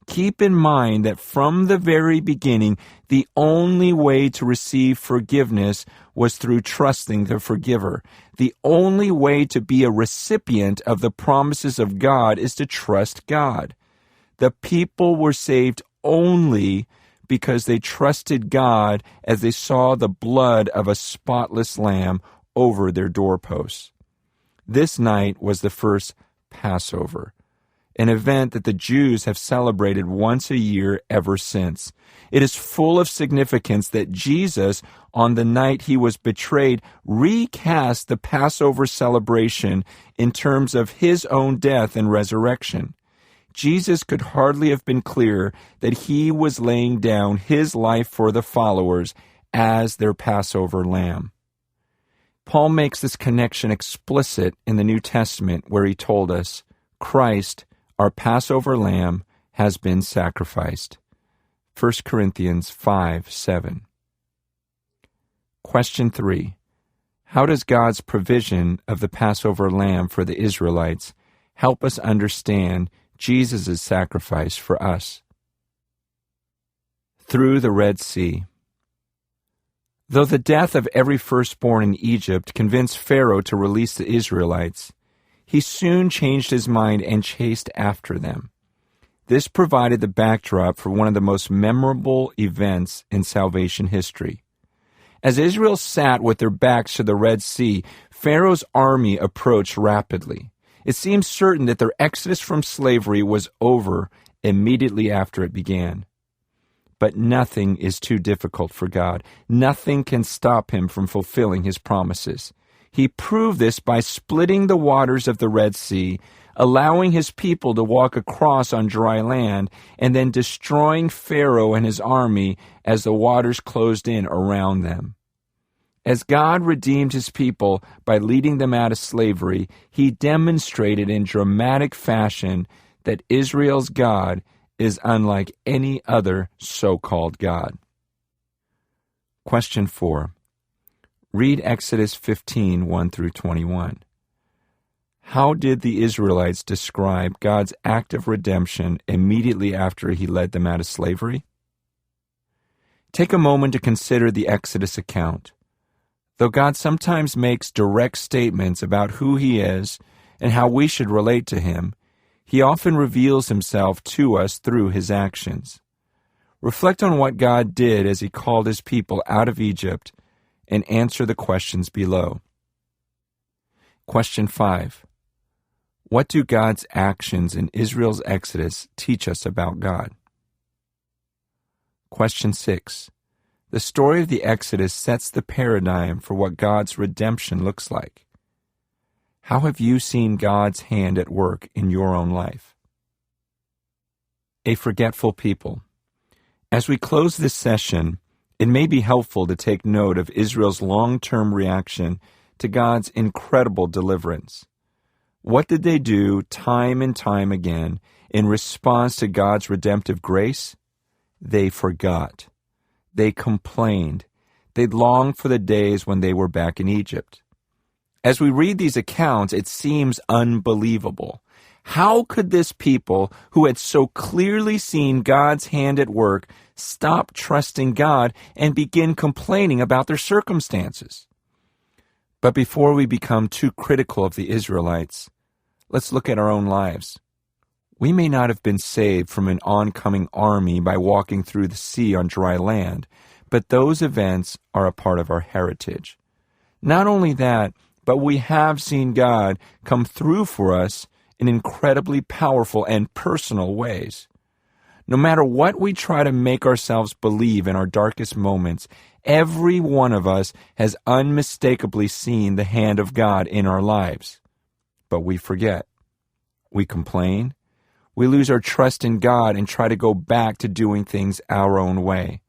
Keep in mind that from the very beginning, the only way to receive forgiveness was through trusting the forgiver. The only way to be a recipient of the promises of God is to trust God. The people were saved only because they trusted God as they saw the blood of a spotless lamb over their doorposts. This night was the first Passover, an event that the Jews have celebrated once a year ever since. It is full of significance that Jesus, on the night he was betrayed, recast the Passover celebration in terms of his own death and resurrection. Jesus could hardly have been clearer that he was laying down his life for the followers as their Passover lamb. Paul makes this connection explicit in the New Testament where he told us, Christ, our Passover lamb, has been sacrificed. 1 Corinthians 5:7. Question 3. How does God's provision of the Passover lamb for the Israelites help us understand Jesus' sacrifice for us? Through the Red Sea. Though the death of every firstborn in Egypt convinced Pharaoh to release the Israelites, he soon changed his mind and chased after them. This provided the backdrop for one of the most memorable events in salvation history. As Israel sat with their backs to the Red Sea, Pharaoh's army approached rapidly. It seemed certain that their exodus from slavery was over immediately after it began. But nothing is too difficult for God. Nothing can stop him from fulfilling his promises. He proved this by splitting the waters of the Red Sea, allowing his people to walk across on dry land, and then destroying Pharaoh and his army as the waters closed in around them. As God redeemed his people by leading them out of slavery, he demonstrated in dramatic fashion that Israel's God is unlike any other so-called God. Question 4. Read Exodus 15, 1 through 21. How did the Israelites describe God's act of redemption immediately after he led them out of slavery? Take a moment to consider the Exodus account. Though God sometimes makes direct statements about who he is and how we should relate to him, he often reveals himself to us through his actions. Reflect on what God did as he called his people out of Egypt and answer the questions below. Question 5. What do God's actions in Israel's exodus teach us about God? Question 6. The story of the Exodus sets the paradigm for what God's redemption looks like. How have you seen God's hand at work in your own life? A forgetful people. As we close this session, it may be helpful to take note of Israel's long-term reaction to God's incredible deliverance. What did they do time and time again in response to God's redemptive grace? They forgot. They complained. They longed for the days when they were back in Egypt. As we read these accounts, it seems unbelievable. How could this people, who had so clearly seen God's hand at work, stop trusting God and begin complaining about their circumstances? But before we become too critical of the Israelites, let's look at our own lives. We may not have been saved from an oncoming army by walking through the sea on dry land, but those events are a part of our heritage. Not only that, but we have seen God come through for us in incredibly powerful and personal ways. No matter what we try to make ourselves believe in our darkest moments, every one of us has unmistakably seen the hand of God in our lives. But we forget. We complain. We lose our trust in God and try to go back to doing things our own way.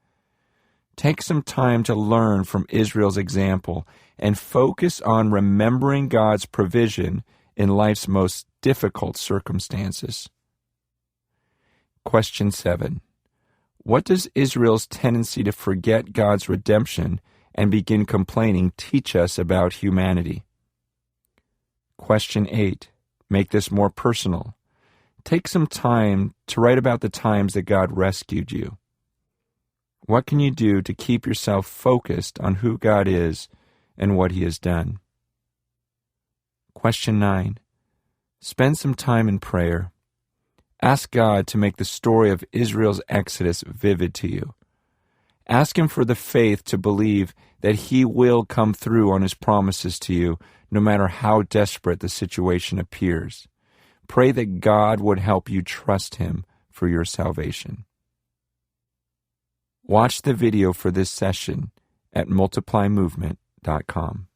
Take some time to learn from Israel's example and focus on remembering God's provision in life's most difficult circumstances. Question 7. What does Israel's tendency to forget God's redemption and begin complaining teach us about humanity? Question 8. Make this more personal. Take some time to write about the times that God rescued you. What can you do to keep yourself focused on who God is and what He has done? Question 9. Spend some time in prayer. Ask God to make the story of Israel's exodus vivid to you. Ask Him for the faith to believe that He will come through on His promises to you, no matter how desperate the situation appears. Pray that God would help you trust Him for your salvation. Watch the video for this session at multiplymovement.com.